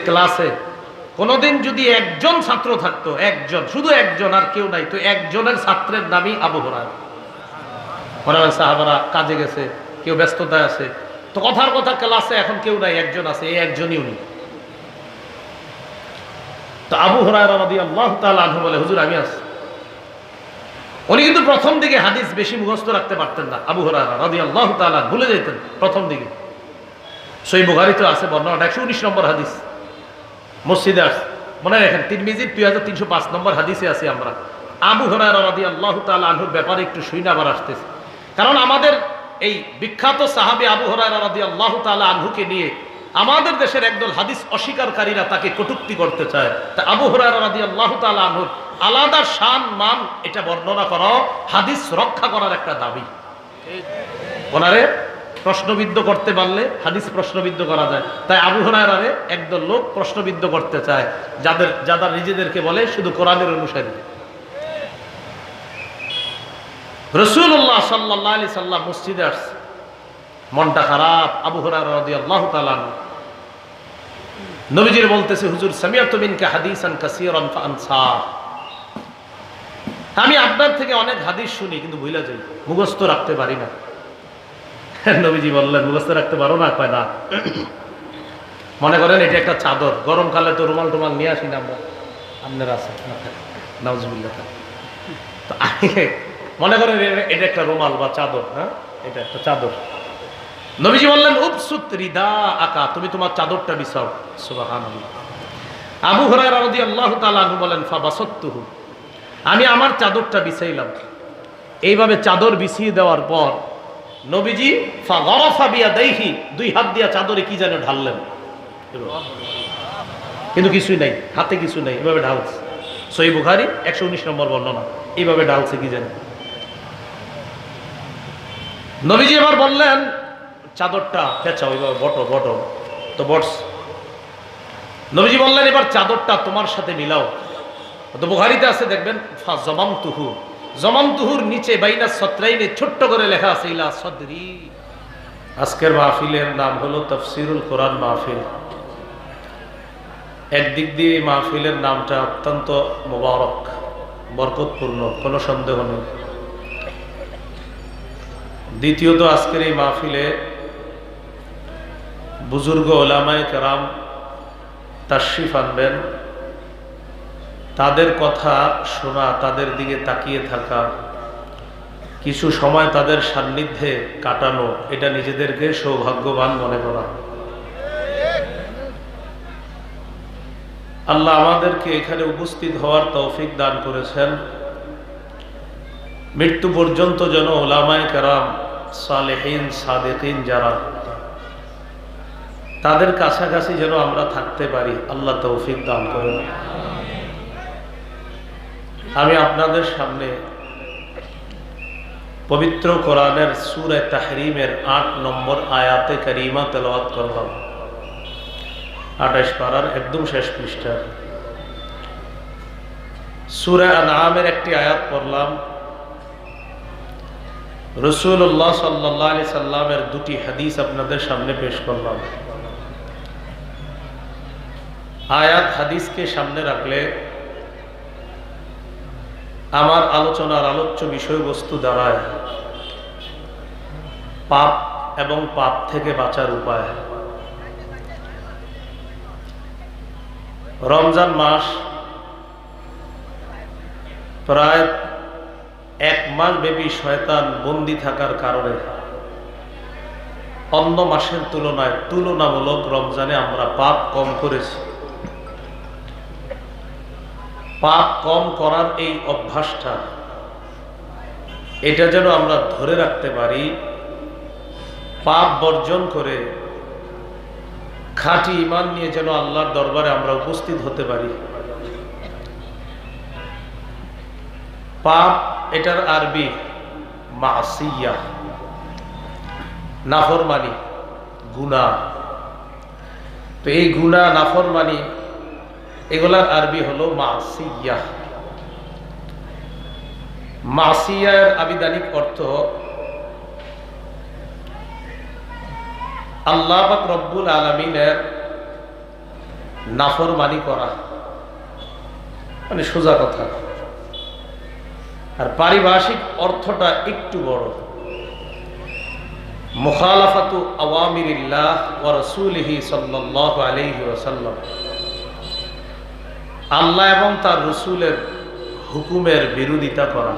ক্লাসে কোনদিন যদি একজন ছাত্র থাকতো, একজন, শুধু একজন, আর কেউ নাই, তো একজনের ছাত্রের নামই আবু হুরায়রা। মনে হয় সাহাবারা কাজে গেছে, কেউ ব্যস্ততায় আছে, তো কথার কথা ক্লাসে এখন কেউ নাই, একজন আছে, এই একজনই উনি। তো আবু হুরায়রা রাদিয়াল্লাহু তাআলা আনহু বলে, হুজুর আমি আছি। উনি কিন্তু প্রথম দিকে হাদিস বেশি মুখস্থ রাখতে পারতেন না। আবু হুরায়রা রাদিয়াল্লাহু তাআলা ভুলে যেতেন প্রথম দিকে। সহিহ বুখারীতে আছে বর্ণনা, 119 নম্বর হাদিস, মসজিদে আছে, মনে রাখেন। তিরমিজির 2305 নম্বর হাদিসে আছি আমরা। আবু হুরায়রা রাদিয়াল্লাহু তাআলা আনহুর ব্যাপারে একটু শুনে আবার আসতেছে, কারণ আমাদের এই বিখ্যাত সাহাবী আবু হুরায়রা রাদিয়াল্লাহু তাআলা আনহুকে নিয়ে আমাদের দেশের একদল হাদিস অস্বীকারীরা তাকে কটূক্তি করতে চায়। তা আবু হুরায়রা রাদিয়াল্লাহু তাআলা আনহুর আলাদা শান মান এটা বর্ণনা করা হাদিস রক্ষা করার একটা দাবি। ওনারে প্রশ্নবিদ্ধ করতে পারলে হাদিস প্রশ্নবিদ্ধ করা যায়। তাই আবু হুরায়রারে একদল লোক প্রশ্নবিদ্ধ করতে চায়, যারা নিজেদেরকে বলে শুধু কোরআনের অনুসারী। রাসূলুল্লাহ সাল্লাল্লাহু আলাইহি সাল্লাম মসজিদে আসছে, মনটা খারাপ। আবু হুরায়রা রাদিয়াল্লাহু তাআলা নবীজির বলতেছে, হুজুর সামিআতু মিনকা হাদিসান কাসীরান ফাআনসা, আমি আপনার থেকে অনেক হাদিস শুনি কিন্তু ভুলে যাই, মুখস্থ রাখতে পারি না। নবীজি বললেন, মুখস্থ রাখতে পারো না? কয় না। মনে করেন এটা একটা চাদর, গরমকালে তো রুমাল টুমাল নিয়ে আসি না আমরা, আপনার আছে নাউজুবিল্লাহ। তো মনে করেন এটা একটা রুমাল বা চাদর, হ্যাঁ এটা একটা চাদর। নবীজি বললেন, উবসুত রিদা আকা, তুমি তোমার চাদরটা বিছাও। সুবহানাল্লাহ। আবু হুরায়রা রাদিয়াল্লাহু তাআলা আনহু বলেন, ফাবাসাততুহু, আমি আমার চাদরটা বিছাইলাম। এইভাবে চাদর বিছিয়ে দেওয়ার পর নবীজি ফাগরাফা বিয়াদাইহি, দুই হাত দিয়া চাদরে কি যেন ঢাললেন, কিন্তু কিছুই নাই, হাতে কিছু নাই, এভাবে ঢালছে। সহিহ বুখারী 119 নম্বর বর্ণনা, এইভাবে ঢালছে কি যেন। নবীজি এবার বললেন, চাদরটা পেঁচাও, এইভাবে বটো তো বটস। নবীজি বললেন, এবার চাদরটা তোমার সাথে মিলাও। তো বুখারীতে আছে দেখবেন, ফা জামামতুহু, জমামতুহুর নিচে বাইনা সত্রাইনে ছোট্ট করে লেখা আছে ইলা সদরি। আজকের মাহফিলের নাম হলো তাফসীরুল কোরআন মাহফিল। একদিক দিয়ে এই মাহফিলের নামটা অত্যন্ত মোবারক, বরকতপূর্ণ, কোনো সন্দেহ নেই। দ্বিতীয়ত, আজকের এই মাহফিলে বুজুর্গ ওলামায়ে কেরাম তাশরিফ আনবেন, তাদের কথা শোনা, তাদের দিকে তাকিয়ে থাকা, কিছু সময় তাদের সান্নিধ্যে কাটানো, এটা নিজেদেরকে সৌভাগ্যবান মনে করা। আল্লাহ আমাদেরকে এখানে উপস্থিত হওয়ার তৌফিক দান করেছেন। মৃত্যু পর্যন্ত যেন ওলামায়ে কেরাম, সালেহিন, সাদেকিন যারা, তাদের কাছাকাছি যেন আমরা থাকতে পারি, আল্লাহ তৌফিক দান করেন। আমি আপনাদের সামনে পবিত্র কোরআনের সূরা তাহরিমের 8 নম্বর আয়াতে কারিমা তেলাওয়াত করলাম, 28 পারার একদম শেষ পৃষ্ঠা। সূরা আনআমের একটি আয়াত পড়লাম। রাসূলুল্লাহ সাল্লাল্লাহু আলাইহি সাল্লামের দুটি হাদিস আপনাদের সামনে পেশ করলাম। আয়াত হাদিসকে সামনে রাখলে আমার আলোচনার আলোচ্য বিষয়বস্তু দাঁড়ায় পাপ এবং পাপ থেকে বাঁচার উপায়। রমজান মাস প্রায় 1 মাস ব্যাপী শয়তান বন্দী থাকার কারণে অন্য মাসের তুলনায় তুলনামূলক রমজানে আমরা পাপ কম করেছি। পাপ কম করার এই অভ্যাসটা, এটা যেন আমরা ধরে রাখতে পারি, পাপ বর্জন করে খাঁটি ঈমান নিয়ে যেন আল্লাহর দরবারে আমরা উপস্থিত হতে পারি। পাপ, এটার আরবি মাসিয়া, নাফরমানি, গুনাহ। তো এই গুনাহ, নাফরমানি, এগুলার আরবি হলো মাসিয়া। মাসিয়ার আবিধানিক অর্থ আল্লাহ পাক রব্বুল আলামিনের নাফরমানি করা, মানে সোজা কথা। আর পারিভাষিক অর্থটা একটু বড়, মুখালাফাতু আওয়ামিরিল্লাহ ওয়া রাসূলিহি সাল্লাল্লাহু আলাইহি ওয়াসাল্লাম, আল্লাহ এবং তার রাসূলের হুকুমের বিরোধিতা করা।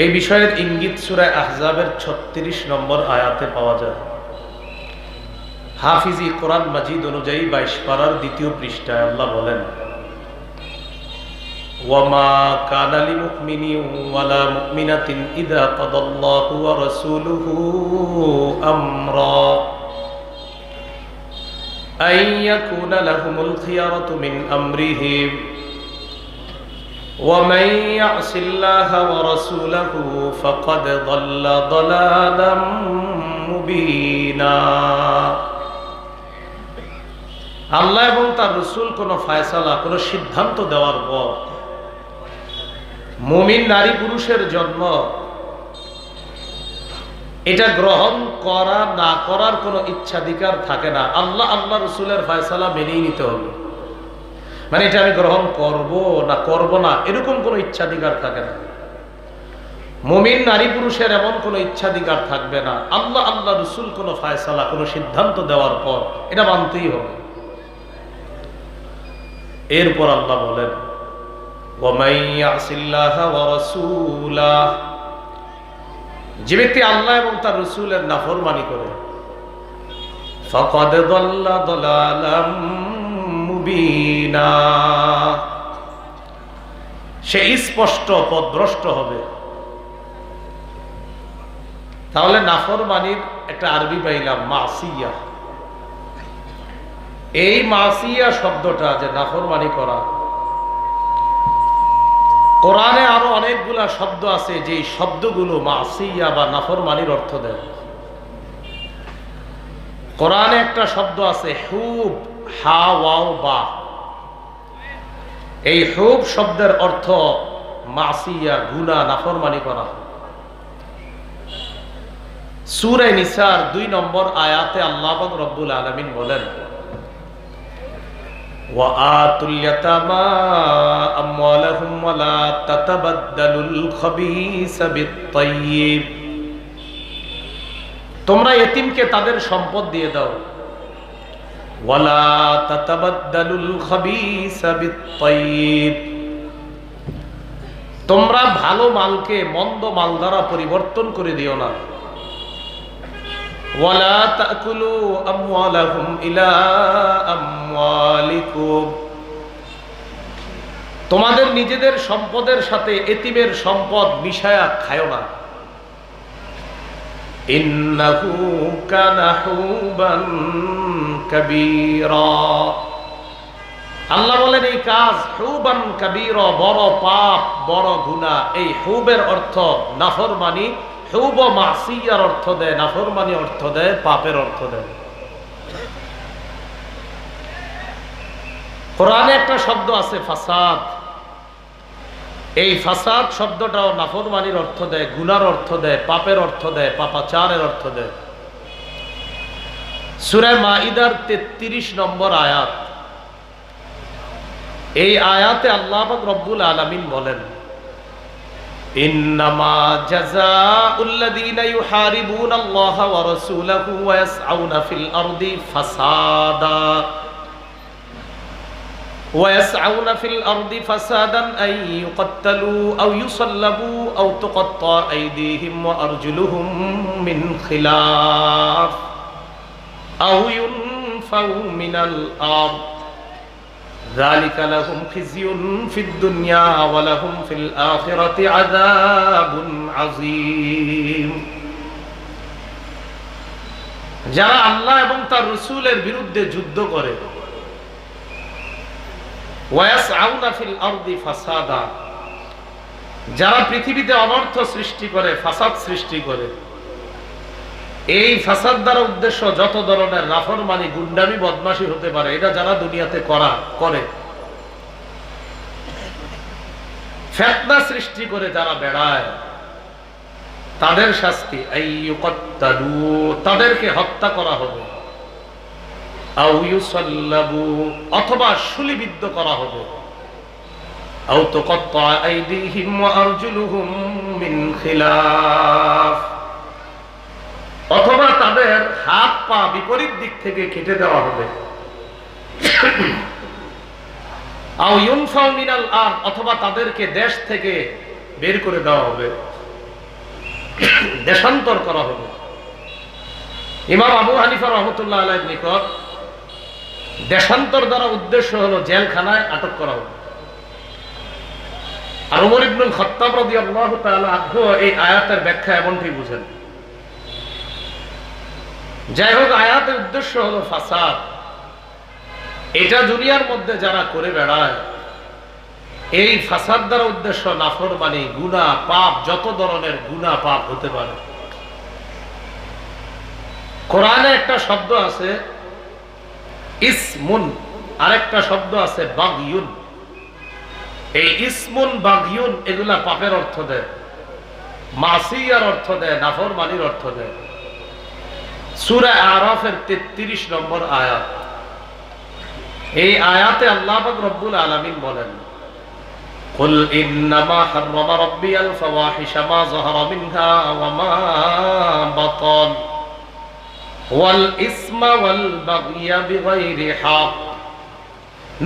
এই বিষয়ের ইঙ্গিত সূরা আহজাবের 36 নম্বর আয়াতে পাওয়া যায়। হাফিজি কোরআন মাজিদ অনুযায়ী 22 পারার 2য় পৃষ্ঠায় আল্লাহ বলেন, ওয়ামা কানা লিমুমিনিন ওয়ালা মুমিনাতিন ইযা কাদাল্লাহু ওয়া রাসূলুহু আমরা আন ইয়াকুনা লাহুমুল খিয়ারাতু মিন আমরিহিম ওয়া মান ইয়াসিল্লাহা ওয়া রাসূলাহু ফাকাদ দাল্লা দালালাম মুবিনা। আল্লাহ এবং তার রাসূল কোনো ফয়সালা, কোনো সিদ্ধান্ত দেওয়ার পর মুমিন নারী পুরুষের জন্য এটা গ্রহণ করা না করার কোনো ইচ্ছাধিকার থাকে না। আল্লাহ আল্লাহ রাসূলের ফয়সালা মেনেই নিতে হবে, মানে এটা আমি গ্রহণ করব না করব না এরকম কোনো ইচ্ছাধিকার থাকে না। মুমিন নারী পুরুষের এমন কোনো ইচ্ছাধিকার থাকবে না। আল্লাহ আল্লাহ রাসূল কোনো ফয়সালা, কোনো সিদ্ধান্ত দেওয়ার পর এটা মানতেই হবে। এরপর আল্লাহ বলেন, ওয়ামান ইয়াসিল্লাহা ওয়া রাসূলাহ, যে ব্যক্তি আল্লাহ এবং তার রাসূলের নাফরমানি করে, ফাকাদ দাল্লা দালালাম মুবিনা, সে স্পষ্ট পথভ্রষ্ট হবে। তাহলে নাফরমানির একটা আরবি পাইলাম মাসিয়া। এই মাসিয়া শব্দটা, যে নাফরমানি করা, কোরআনে আরো অনেকগুলা শব্দ আছে যে শব্দগুলো মাসিয়া বা নাফরমানির অর্থ দেয়। কোরআনে একটা শব্দ আছে হুব, হা ওয়াও বা। এই হুব শব্দের অর্থ মাসিয়া, গুনাহ, নাফরমানি করা। সূরা নিসার 2 নম্বর আয়াতে আল্লাহ রাব্বুল আলামিন বলেন, وَآتُوا الْيَتَامَى أَمْوَالَهُمْ وَلَا تَتَبَدَّلُوا الْخَبِيثَ بِالطَّيِّبِ, তোমরা এতিমকে তাদের সম্পদ দিয়ে দাও। وَلَا تَتَبَدَّلُوا الْخَبِيثَ بِالطَّيِّبِ, তোমরা ভালো মালকে মন্দ মাল দ্বারা পরিবর্তন করে দিও না। ওয়ালা তাকুলু আমওয়ালাহুম ইলা আমওয়ালিকুম, তোমাদের নিজেদের সম্পদের সাথে এতিমের সম্পদ মিশায়া খায়ো না। ইন্নাহু কানা হুবান কাবীরা, আল্লাহ বলেন এই কাজ হুবান কাবীরা, বড় পাপ, বড় গুনাহ। এই হুবের অর্থ নাফরমানি। হুব মাসিয়ার অর্থ দেয়, নাফরমানি অর্থ দেয়, পাপের অর্থ দেয়। কোরআনে একটা শব্দ আছে ফাসাদ। এই ফাসাদ শব্দটাও নাফরমানির অর্থ দেয়, গুনার অর্থ দেয়, পাপের অর্থ দেয়, পাপাচারের অর্থ দেয়। সূরা মাইদার 33 নম্বর আয়াত। এই আয়াতে আল্লাহ পাক রব্বুল আলামিন বলেন, ইন্নামা জাযাউল্লাযীনা ইউহারিবুনাল্লাহা ওয়া রাসূলাহু ওয়া ইয়াসআউনা ফিল আরদি ফাসাদা আন ইউকাত্তালু আও ইউসাল্লাবু আও তুকাত্তা আইদিহিম ওয়া আরজুলুহুম মিন খিলাফ আও ইউনফাউ মিনাল আরদ যালিকা লাহুম খিজিয়ুন ফিদ দুনিয়া ওয়া লাহুম ফিল আখিরাতি আযাবুন আযীম। যারা আল্লাহ এবং তার রাসূলের বিরুদ্ধে যুদ্ধ করে, ওয়া ইয়াসআউনা ফিল আরদি ফাসাদা, যারা পৃথিবীতে অনর্থ সৃষ্টি করে, ফাসাদ সৃষ্টি করে, এই ফাসাদ দ্বারা উদ্দেশ্য যত ধরনের নাফরমানি, গুন্ডামি, বদমাশি হতে পারে, এটা যারা দুনিয়াতে করে, ফিতনা সৃষ্টি করে যারা বেড়ায়, তাদের শাস্তি আইয়ুকাত্তালু, তাদেরকে হত্যা করা হবে। আও ইউসাল্লাবু, অথবা শুলিবিদ্ধ করা হবে, আও তুকাত্তা আইদিহিম ওয়া আরজুলুহুম মিন খিলাফ, অথবা তাদের হাত পা বিপরীত দিক থেকে কেটে দেওয়া হবে, আও ইউনফাউ মিনাল আরদ, অথবা তাদেরকে দেশ থেকে বের করে দেওয়া হবে, দেশান্তর করা হবে। ইমাম আবু হানিফা রাহমাতুল্লাহ আলাইহির নিকট দেশান্তর দ্বারা উদ্দেশ্য হলো জেলখানায় আটক করা হবে। আর ওমর ইবনুল খাত্তাব রাদিয়াল্লাহু তাআলা আনহু এই আয়াতের ব্যাখ্যা এমনটি বুঝেন। যাই হোক, আয়াতের উদ্দেশ্য হলো ফাসাদ। এটা দুনিয়ার মধ্যে যারা করে বেড়ায়, এই ফাসাদ দ্বারা উদ্দেশ্য নাফরমানি, গুনাহ, পাপ, যত ধরনের গুনাহ পাপ হতে পারে। কোরআনে একটা শব্দ আছে ইসমুন, আরেকটা শব্দ আছে বাগিয়ুন। এই ইসমুন বাগিয়ুন এগুলা পাপের অর্থ দেয়, মাসিয়ার অর্থ দেয়, নাফরমানির অর্থ দেয়। সূরা আরাফের 33 নম্বর আয়াত। এই আয়াতে আল্লাহ পাক রব্বুল আলামিন বলেন, কুল ইন্নামা হাররামা রাব্বিয়াল ফাওয়াহিশা মা যাহারা মিনহা ওয়া মা বাতান ওয়াল ইসমা ওয়াল বাগইয়া বিগাইরি হক।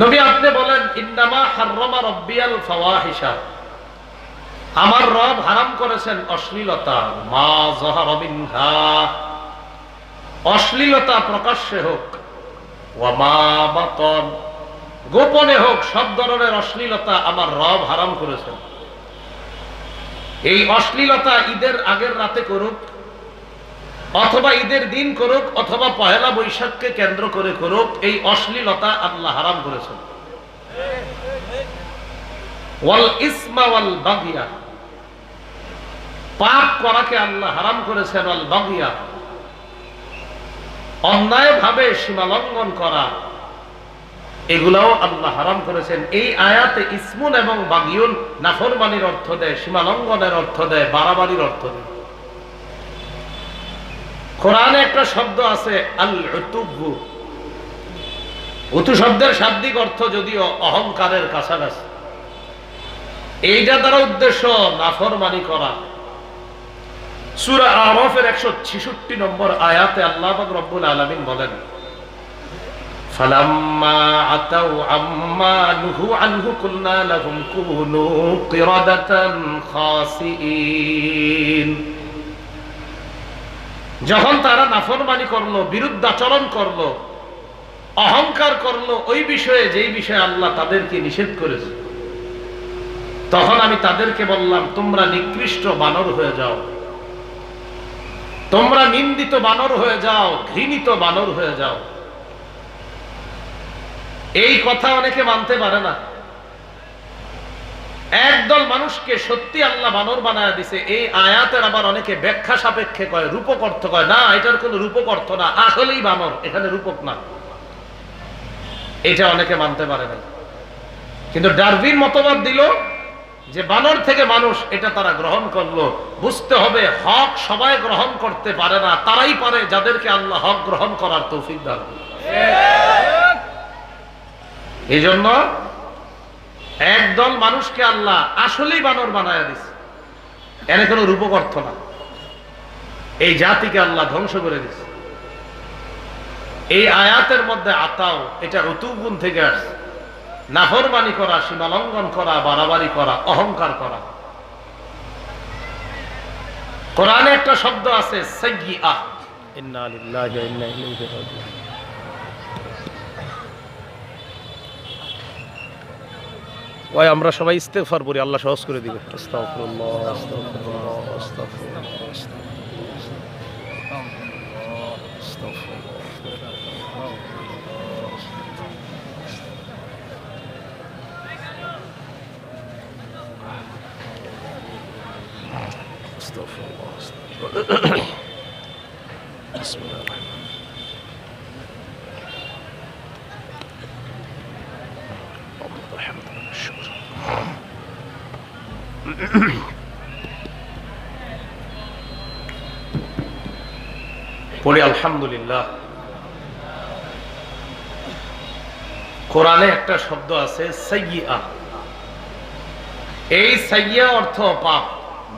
নবী আপনি বলেন, ইন্নামা হাররামা রাব্বিয়াল ফাওয়াহিশা, আমার রব হারাম করেছেন অশ্লীলতা, মা যাহারা মিনহা, অশ্লীলতা প্রকাশ্যে হোক, ওয়া মা বাতান, গোপনে হোক, সব ধরনের অশ্লীলতা আমার রব হারাম করেছেন। এই অশ্লীলতা ঈদের আগের রাতে করুক, অথবা ঈদের দিন করুক, অথবা পহেলা বৈশাখকে কেন্দ্র করে করুক, এই অশ্লীলতা আল্লাহ হারাম করেছেন। ওয়াল ইসমা ওয়াল বাগিয়া, পাপ করাকে আল্লাহ হারাম করেছেন। ওয়াল বাগিয়া, অন্যায় ভাবে সীমা লঙ্ঘন করা, এগুলাও আল্লাহ হারাম করেছেন। এই আয়াতে ইসমুন এবং বাগিয়ুন নাফরমানির অর্থ দেয়, সীমা লঙ্ঘনের অর্থ দেয়, বাড়াবাড়ির অর্থ দেয়। কোরআনে একটা শব্দ আছে আল উতুবু। উতু শব্দের শাব্দিক অর্থ যদিও অহংকারের কাছাকাছি। এইটা দ্বারা উদ্দেশ্য নাফরমানি করা। সূরা আরাফের 166 নম্বর আয়াতে আল্লাহ পাক রব্বুল আলামিন বলেন, ফালাম্মা আতাউ আম্মা নুহু আনহু কুলনা লাহুম কুনু কিরাদাতান খাসিইন। যখন তারা নাফরমানি করলো, বিরুদ্ধাচরণ করলো, অহংকার করলো ওই বিষয়ে যেই বিষয়ে আল্লাহ তাদেরকে নিষেধ করেছে, তখন আমি তাদেরকে বললাম, তোমরা নিকৃষ্ট বানর হয়ে যাও, তোমরা নিন্দিত বানর হয়ে যাও, ঘৃণিত বানর হয়ে যাও। এই কথা অনেকে মানতে পারে না। একদল মানুষকে সত্যি আল্লাহ বানর বানায় দিছে। এই আয়াতের আবার অনেকে ব্যাখ্যা সাপেক্ষে কয়, রূপক অর্থ কয়, না এটার কোনো রূপক অর্থ না, আসলেই বানর, এখানে রূপক না। এটা অনেকে মানতে পারে না। কিন্তু ডারউইন মতবাদ দিল যে বানর থেকে মানুষ, এটা তারা গ্রহণ করলো। বুঝতে হবে হক সবাই গ্রহণ করতে পারে না, তারাই পারে যাদেরকে আল্লাহ হক গ্রহণ করার তৌফিক দান করেন। এই জন্য একদল মানুষকে আল্লাহ আসলেই বানর বানায় দিছে, এর কোনো রূপক অর্থ না। এই জাতিকে আল্লাহ ধ্বংস করে দিছে। এই আয়াতের মধ্যে আতাও, এটা উতুগুন থেকে আসছে, নাফরমানি করা, সীমা লঙ্ঘন করা, বাড়াবাড়ি করা, অহংকার করা। কোরআনে একটা শব্দ আছে সাইয়্যিআ, ইন্না লিল্লাহি ওয়া ইন্না ইলাইহি রাজিউন। ওই আমরা সবাই ইস্তেগফার করি, আল্লাহ সহজ করে দিবে। আস্তাগফিরুল্লাহ, আস্তাগফিরুল্লাহ, আস্তাগফিরুল্লাহ, আস্তাগফিরুল্লাহ। বিসমিল্লাহির রহমানির রহিম। পড়ি আলহামদুলিল্লাহ। কোরআনে একটা শব্দ আছে সাইয়্যিআ। এই সাইয়্যিআ অর্থ পাপ,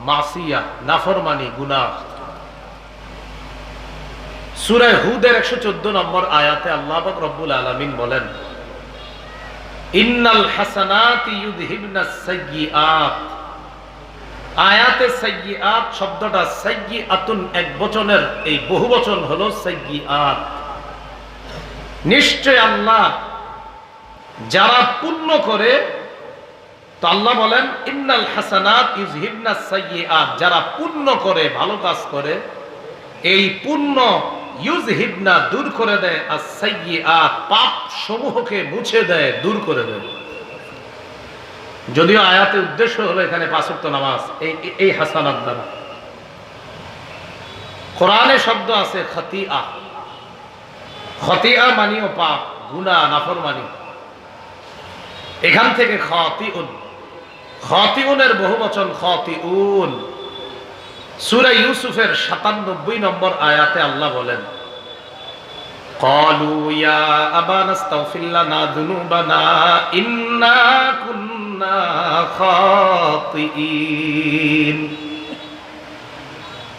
মাসিয়া, নাফরমানি, গুনাহ। সূরা হুদের 114 নম্বর আয়াতে আল্লাহ পাক রব্বুল আলামিন বলেন, ইন্নাল হাসানাতি ইউযহিবনাস সাইয়্যিআত। আয়াতে সাইয়্যিআত শব্দটা সাইয়্যিআতুন একবচনের, এই বহুবচন হলো সাইয়্যিআত। নিশ্চয় আল্লাহ যারা পুণ্য করে, তো আল্লাহ বলেন ইন্নাল হাসানাত ইউযহিবনাস সাইয়্যিআত, যারা পুণ্য করে, ভালো কাজ করে, এই পুণ্য ইউযহিবনা দূর করে দেয় আস-সাইয়্যিআত, পাপ সমূহকে মুছে দেয়, দূর করে দেয়। যদিও আয়াতের উদ্দেশ্য হলো এখানে 5 ওয়াক্ত নামাজ এই হাসানাত দ্বারা। কোরআনে শব্দ আছে খতিআ। খতিআ মানেও পাপ, গুনাহ, নাফরমানি। এখান থেকে খাতিউন, খাতিউনের বহুবচন খাতিউন। সূরা ইউসুফের 97 নম্বর আয়াতে আল্লাহ বলেন, ক্বালু ইয়া আবানা আস্তাগফির লানা যুনুবানা ইন্না কুন্না খাতিইন।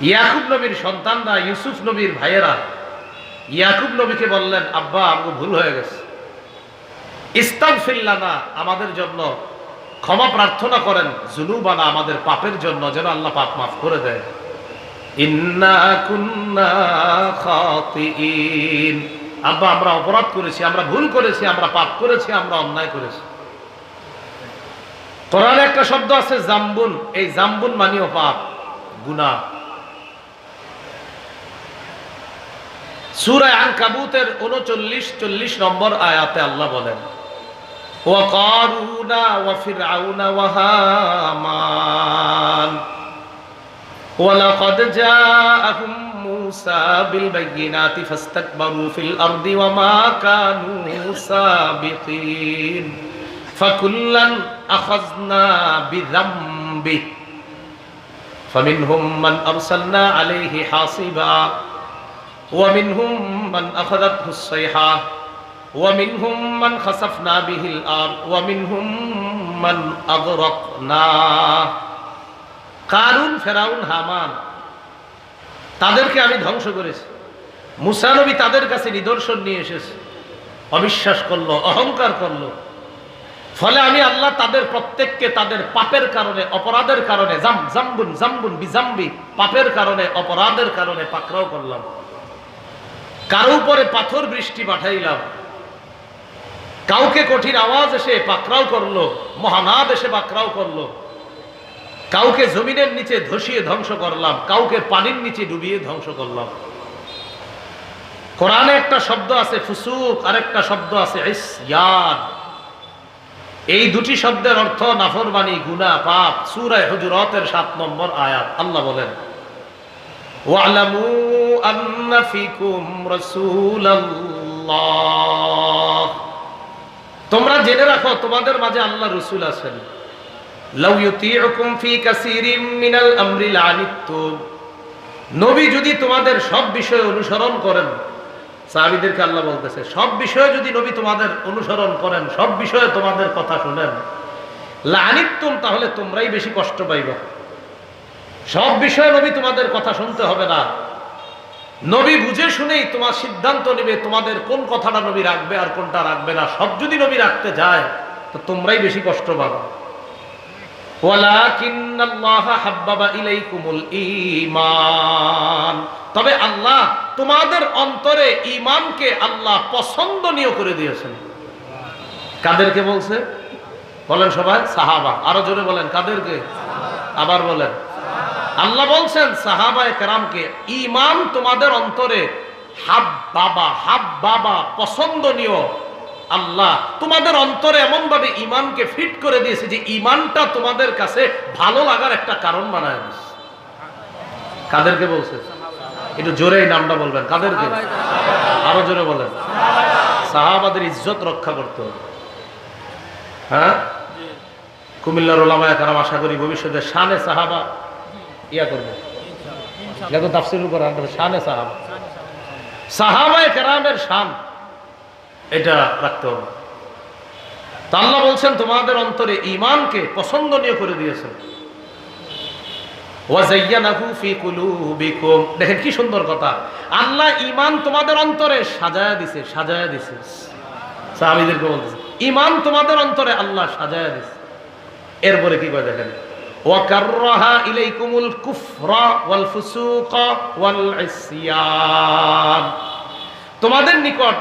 ইয়াকুব নবীর সন্তানরা, ইউসুফ নবীর ভাইয়েরা ইয়াকুব নবীকে বললেন, আব্বা আমাকে ভুল হয়ে গেছে, ইস্তাগফির লানা, আমাদের জন্য ক্ষমা প্রার্থনা করেন, যুনুবানা, আমাদের পাপের জন্য, যেন আল্লাহ পাপ মাফ করে দেয়। ইন্না কুন্না খাতিইন, আব্বা আমরা অপরাধ করেছি, আমরা ভুল করেছি, আমরা পাপ করেছি, আমরা অন্যায় করেছি। কোরআনে একটা শব্দ আছে জাম্বুন। এই জাম্বুন মানেও পাপ, গুনাহ। সূরা আনকাবুতের 39-40 নম্বর আয়াতে আল্লাহ বলেন, ওয়া কারুনা ওয়া ফিরআউনা ওয়া হামান ওয়ালাকাদ জাআহুম মূসা বিল বাইয়িনাতি ফাস্তাকবারু ফিল আরদি ওয়া মা কানু সাবিকিন ফাকুল্লান আখাযনা বিযামবিহি ফামিনহুম মান আরসালনা আলাইহি হাসিবা ওয়া মিনহুম মান আখাযাতহু আস-সাইহা ومنهم من خسفنا به الأرض ومنهم من أغرقنا। কারুন, ফেরাউন, হামান, তাদেরকে আমি ধ্বংস করেছি। মুসা নবী তাদের কাছে নিদর্শন নিয়ে এসেছে, অবিশ্বাস করলো, অহংকার করলো। ফলে আমি আল্লাহ তাদের প্রত্যেককে তাদের পাপের কারণে, অপরাধের কারণে, জাম্বুন বিজাম্বি, পাপের কারণে, অপরাধের কারণে পাকড়াও করলাম। কারো উপরে পাথর বৃষ্টি পাঠাইলাম, কাউকে কঠিন আওয়াজ এসে পাকড়াও করলো, মহানাদ এসে পাকড়াও করলো। কাউকে জমিনের নিচে ধসিয়ে ধ্বংস করলাম, কাউকে পানির নিচে ডুবিয়ে ধ্বংস করলাম। কোরআনে একটা শব্দ আছে ফুসুক, আর একটা শব্দ আছে ইসয়ান। এই দুটি শব্দের অর্থ নাফরমানি, গুনাহ, পাপ। সূরা হুজুরাতের 7 নম্বর আয়াত আল্লাহ বলেন, ওয়ালামু আন্না ফিকুম রাসূলুল্লাহ, তোমরা জেনে রাখো তোমাদের মাঝে আল্লাহ রাসূল আছেন। লাউ ইউতিউকুম ফি কাসীরিম মিনাল আমরি লানিতুম, নবী যদি তোমাদের সব বিষয় অনুসরণ করেন, সাহাবীদেরকে আল্লাহ বলতেছে, সব বিষয়ে যদি নবী তোমাদের অনুসরণ করেন, সব বিষয়ে তোমাদের কথা শুনেন, লানিতুম, তাহলে তোমরাই বেশি কষ্ট পাইবা। সব বিষয়ে নবী তোমাদের কথা শুনতে হবে না। নবী বুঝে শুনেই তোমার সিদ্ধান্ত নেবে, তোমাদের কোন কথাটা নবী রাখবে আর কোনটা রাখবে না। সব যদি নবী রাখতে যায় তো তোমরাই বেশি কষ্ট পাবে। ওয়ালাকিন্নাল্লাহা হাব্বাবা ইলাইকুমুল ঈমান, তবে আল্লাহ তোমাদের অন্তরে ঈমানকে আল্লাহ পছন্দনীয় করে দিয়েছেন। কাদেরকে বলছে বলেন সবাই? সাহাবা। আরো জোরে বলেন, কাদেরকে? আবার বলেন। আল্লাহ বলছেন সাহাবায়ে কেরামকে, ঈমান তোমাদের অন্তরে হাব্বাবা, পছন্দনীয়। আল্লাহ তোমাদের অন্তরে এমন ভাবে ঈমানকে ফিট করে দিয়েছে যে ঈমানটা তোমাদের কাছে ভালো লাগার একটা কারণ বানায় দিয়েছে। কাদেরকে বলছে? একটু জোরে এই নামটা বলবেন, কাদেরকে? আরো জোরে বলেন। সাহাবাদের ইজ্জত রক্ষা করতে হবে। হ্যাঁ, কুমিল্লার উলামায়ে কেরাম আশা করি ভবিষ্যতে শানে সাহাবা ইয়া করবে। এটা তো তাফসীরের উপর শানে সাহাবা, সাহাবায়ে কেরামের শান এটা রাখতে হবে। তা আল্লাহ বলছেন তোমাদের অন্তরে ঈমানকে পছন্দনীয় করে দিয়েছেন। ওয়াযায়্যানাহু ফী কুলুবিকুম, দেখেন কি সুন্দর কথা, আল্লাহ ঈমান তোমাদের অন্তরে সাজায়া দিছে, সাজায়া দিছে। সাহাবীদেরকে বলতেছে ঈমান তোমাদের অন্তরে আল্লাহ সাজায়া দিছে। এরপরে কি কয় দেখেন, ওয়া কাররাহা ইলাইকুমুল কুফরা ওয়াল ফুসুকা ওয়াল ইসয়ান, তোমাদের নিকট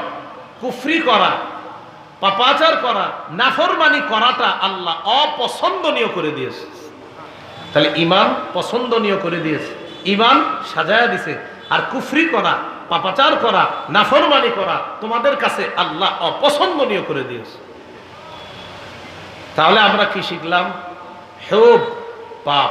কুফরি করা, পাপাচার করা, নাফরমানি করাটা আল্লাহ অপছন্দনীয় করে দিয়েছে। তাহলে ঈমান পছন্দনীয় করে দিয়েছে, ঈমান সাজায়া দিছে। আর কুফরি করা, পাপাচার করা, নাফরমানি করা তোমাদের কাছে আল্লাহ অপছন্দনীয় করে দিয়েছে। তাহলে আমরা কি শিখলাম? হুব পাপ,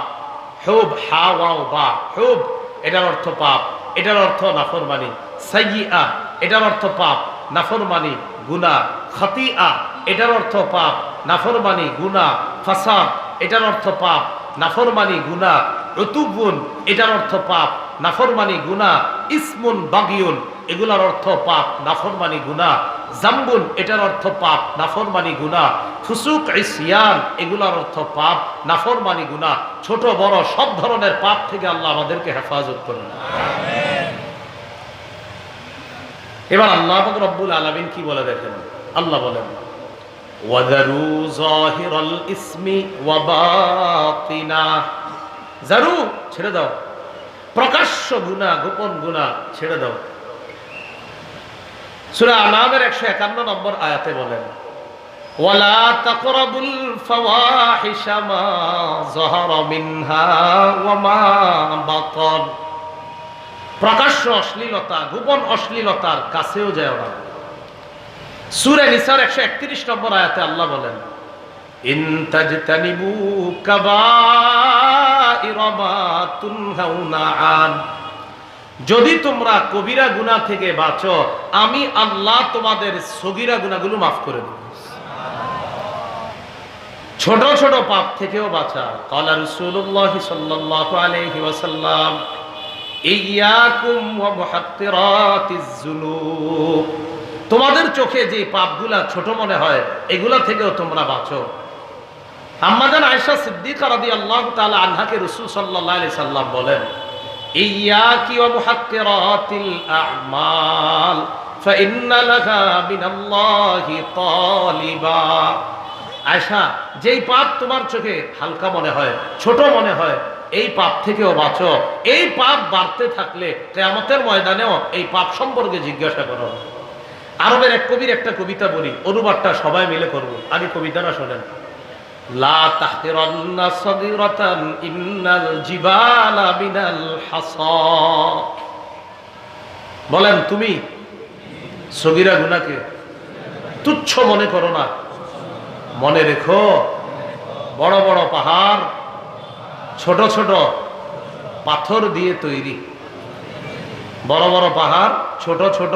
হুব হা ওয়াও বা, হুব এটার অর্থ পাপ, এটার অর্থ নাফরমানি। সাইয়্যিআ এটার অর্থ পাপ, নাফরমানি, গুনাহ। খাতিআ এটার অর্থ পাপ, নাফরমানি, গুনাহ। ফাসাদ এটার অর্থ পাপ, নাফরমানি, গুনাহ। উতুবুন এটার অর্থ পাপ, নাফরমানি, গুনাহ। ইসমুন বাগিয়ুন এগুলার অর্থ পাপ, নাফরমানি, গুনাহ। জাম্বুন এটার অর্থ পাপ, নাফরমানি, গুনাহ। ফুসুক ইসয়ান এগুলার অর্থ পাপ, নাফরমানি, গুনাহ। ছোট বড় সব ধরনের পাপ থেকে আল্লাহ আমাদেরকে হেফাজত করেন। এবার আল্লাহ পাক রব্বুল আলামিন কি বলে দেখেন, আল্লাহ বলেন ওয়াযারু যাহিরাল ইসমি ওয়া বাতিনা, যারু ছেড়ে দাও, প্রকাশ্য গুনাহ, গোপন গুনাহ ছেড়ে দাও। সূরা আনামের 151 নম্বর আয়াতে বলেন ওয়ালা তাকরাবুল ফাওয়াহিশা মা যাহারা মিনহা ওয়া মা বাতান, প্রকাশ্য অশ্লীলতা, গোপন অশ্লীলতার কাছেও যায় না। সূরা নিসার 131 নম্বর আয়াতে আল্লাহ বলেন ইন তাজতানিবু কাবাইরা মা তুনহাউনা আন, যদি তোমরা কবিরা গুনাহ থেকে বাঁচো আমি আল্লাহ তোমাদের সগীরা গুনাহগুলো মাফ করে দেব। ছোট ছোট পাপ থেকেও বাঁচা। ক্বালা রাসূলুল্লাহ সাল্লাল্লাহু আলাইহি ওয়াসাল্লাম ইয়াকুম ওয়া মুহাত্তিরাতিজ যুনুব, তোমাদের চোখে যে পাপগুলা ছোট মনে হয় এগুলা থেকেও তোমরা বাঁচো। আম্মা জান আয়েশা সিদ্দিকা রাদিয়াল্লাহু তাআলা আনহাকে রাসূল সাল্লাল্লাহু আলাইহি সাল্লাম বলেন ইয়াকি ওয়া মুহাত্তিরাতিল আ'মাল ফাইন্না লাহা মিনাল্লাহি তালিবা, আয়েশা যেই পাপ তোমার চোখে হালকা মনে হয়, ছোট মনে হয়, এই পাপ থেকেও বাঁচো। এই পাপ বাড়তে থাকলে কিয়ামতের ময়দানেও এই পাপ সম্পর্কে জিজ্ঞাসা করো। আরবের এক কবির একটা কবিতা বলি, অনুবাদটা সবাই মিলে করব। আগে কবিতাটা শোনেন। লা তাহতিরান্না সাগীরাতান ইন্নাল জিবালা মিনাল হাসা, বলেন তুমি সগীরা গুনাহকে তুচ্ছ মনে করো না, মনে রেখো বড় বড় পাহাড় ছোট ছোট পাথর দিয়ে তৈরি। বড় বড় পাহাড় ছোট ছোট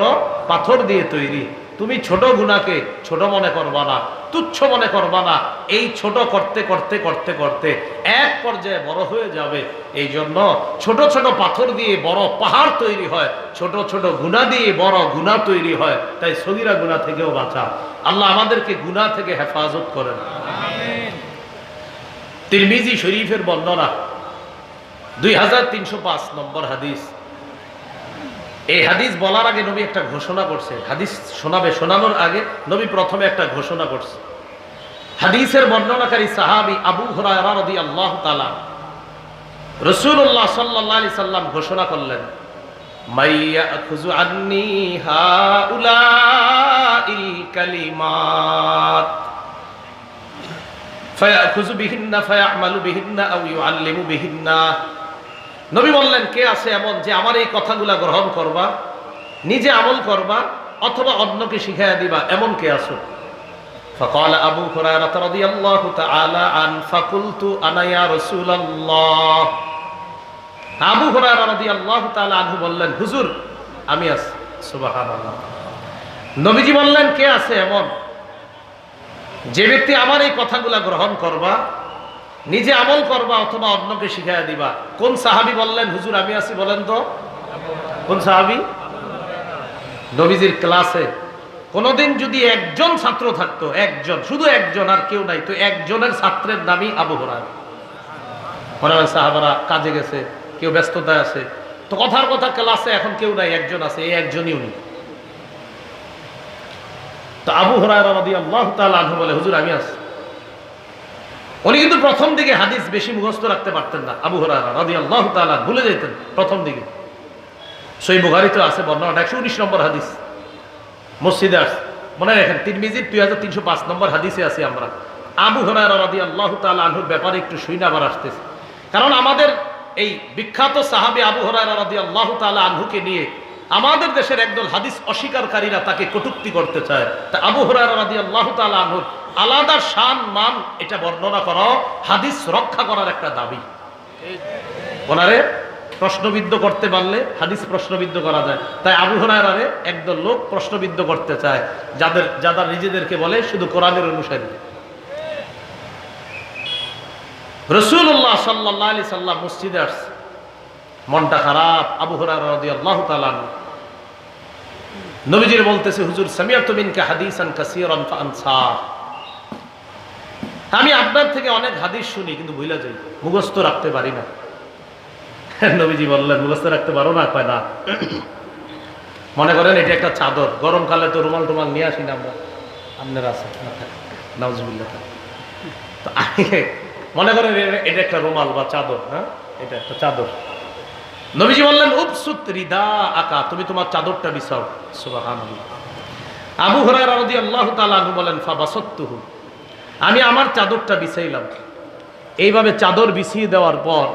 পাথর দিয়ে তৈরি। তুমি ছোট গুনাহকে ছোট মনে করবা না, তুচ্ছ মনে করবা না। এই ছোট করতে করতে করতে করতে এক পর্যায়ে বড় হয়ে যাবে। এই জন্য ছোট ছোট পাথর দিয়ে বড় পাহাড় তৈরি হয়, ছোট ছোট গুনাহ দিয়ে বড় গুনাহ তৈরি হয়। তাই সগীরা গুনাহ থেকেও বাঁচা। আল্লাহ আমাদেরকে গুনাহ থেকে হেফাজত করেন। তিরমিজি শরীফের বর্ণনা 2305 নম্বর হাদিস। এই হাদিস বলার আগে নবী একটা ঘোষণা করছে। হাদিস শোনানোর আগে নবী প্রথমে একটা ঘোষণা করছে। হাদিসের বর্ণনাকারী সাহাবী আবু হুরায়রা রাদিয়াল্লাহু তাআলা, রাসূলুল্লাহ সাল্লাল্লাহু আলাইহি সাল্লাম ঘোষণা করলেন মাইয়াখুযু আন্নী হাউলাইল কালিমাত ফায়াখুযু বিহিন্না ফায়ামালু বিহিন্না আও ইউআল্লিমু বিহিন্না। নবী বললেন কে আছে এমন যে আমার এই কথাগুলা গ্রহণ করবা, নিজে আমল করবা অথবা অন্যকে শিখাইয়া দিবা, এমন কে আছো? ফাকালা আবু হুরায়রা রাদিয়াল্লাহু তাআলা আন ফাকুলতু আনা ইয়া রাসূলুল্লাহ। আবু হুরায়রা রাদিয়াল্লাহু তাআলা আনহু বললেন হুজুর আমি আছি। সুবহানাল্লাহ। নবীজি বললেন কে আছে এমন যে ব্যক্তি আমার এই কথাগুলা গ্রহণ করবা, নিজে আমল করবা অথবা অন্যকে শিখাইয়া দিবা। কোন সাহাবী বললেন হুজুর আমি আছি? বলেন তো কোন সাহাবী? নবীজির ক্লাসে কোনদিন যদি একজন ছাত্র থাকতো, একজন, শুধু একজন, আর কেউ নাই, তো একজনের ছাত্রের নামই আবু হুরায়রা। মনে হয় সাহাবারা কাজে গেছে, কেউ ব্যস্ততায় আছে, তো কথার কথা ক্লাসে এখন কেউ নাই, একজন আছে, এই একজনই উনি। তো আবু হুরায়রা রাদিয়াল্লাহু তাআলা আনহু বলে, হুজুর আমি আছি। উনি কিন্তু প্রথম দিকে হাদিস বেশি মুখস্থ রাখতে পারতেন না। আবু হুরায়রা রাদিয়াল্লাহু তাআলা ভুলে যেতেন প্রথম দিকে। সহিহ বুখারীতে আছে বর্ণনা, 119 নম্বর হাদিস, মসজিদে আছে, মনে রাখেন, তিরমিজির 2305 নম্বর হাদিসে আছি আমরা। আবু হুরায়রা রাদিয়াল্লাহু তাআলা আনহুর ব্যাপারে একটু শুনে আবার আসতেছে, কারণ আমাদের এই বিখ্যাত সাহাবী আবু হুরায়রা রাদিয়াল্লাহু তাআলা আনহুকে নিয়ে আমাদের দেশের একদল হাদিস অস্বীকারীরা তাকে কটূক্তি করতে চায়। তা আবু হুরায়রা রাদিয়াল্লাহু তাআলা আনহুর আলাদা শান মান এটা বর্ণনা করা হাদিস রক্ষা করার একটা দাবি। ওনারে প্রশ্নবিদ্ধ করতে পারলে হাদিস প্রশ্নবিদ্ধ করা যায়। তাই আবু হুরায়রারে একদল লোক প্রশ্নবিদ্ধ করতে চায়, যারা নিজেদেরকে বলে শুধু কোরআনের অনুসারী। রাসূলুল্লাহ সাল্লাল্লাহু আলাইহি সাল্লাম মসজিদে আসছে, মনটা খারাপ। আবু হুরায়রা রাদিয়াল্লাহু তাআলা নবীজির বলতেছে, হুজুর সামিআতু মিনকা হাদিসান কাসীরান ফাআনসা, আমি আপনার থেকে অনেক হাদিস শুনি কিন্তু ভুলে যাই, মুখস্থ রাখতে পারি না। নবীজি বললেন, মুখস্থ রাখতে পারো না? কয় না। মনে করেন এটা একটা চাদর, গরমকালে তো রুমাল টুমাল নিয়ে আসি না আমরা, আপনার আছে নাউজুবিল্লাহ। তো মনে করেন এটা একটা রুমাল বা চাদর, হ্যাঁ এটা একটা চাদর। নবীজি বললেন, উপসুত রিদা আকা, তুমি তোমার চাদরটা বিছাও। সুবহানাল্লাহ। আবু হুরায়রা রাদিয়াল্লাহু তাআলা আনহু বলেন, ফাবাসাততুহু, আমি আমার চাদরটা বিছাইলাম। এইভাবে চাদর বিছিয়ে দেওয়ার পর